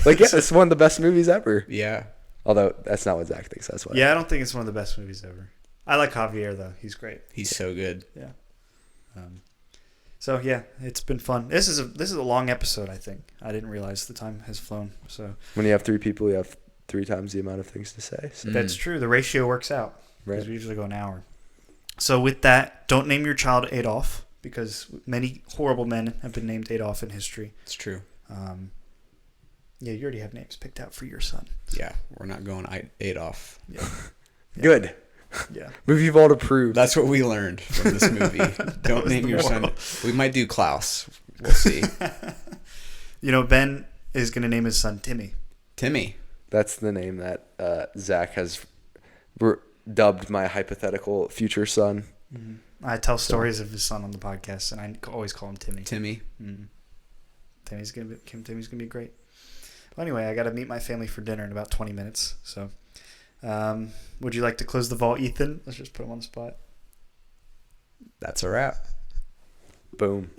Like, yeah, it's one of the best movies ever. Yeah. Although, that's not what Zach thinks. That's why. Yeah, I don't think it's one of the best movies ever. I like Javier, though. He's great. He's so good. Yeah. So yeah, it's been fun. This is a long episode. I think I didn't realize the time has flown. So when you have 3 people, you have 3 times the amount of things to say. So. That's true. The ratio works out because Right. we usually go an hour. So with that, don't name your child Adolf because many horrible men have been named Adolf in history. It's true. Yeah, you already have names picked out for your son. Yeah, we're not going Adolf. Yeah. Good. Yeah. Movie vault approved. That's what we learned from this movie. Don't name your son. We might do Klaus. We'll see. Ben is going to name his son Timmy. Timmy. That's the name that Zach has dubbed my hypothetical future son. Mm-hmm. I tell stories of his son on the podcast, and I always call him Timmy. Timmy. Mm-hmm. Timmy's gonna be great. Well, anyway, I got to meet my family for dinner in about 20 minutes. So, would you like to close the vault, Ethan? Let's just put him on the spot. That's a wrap. Boom.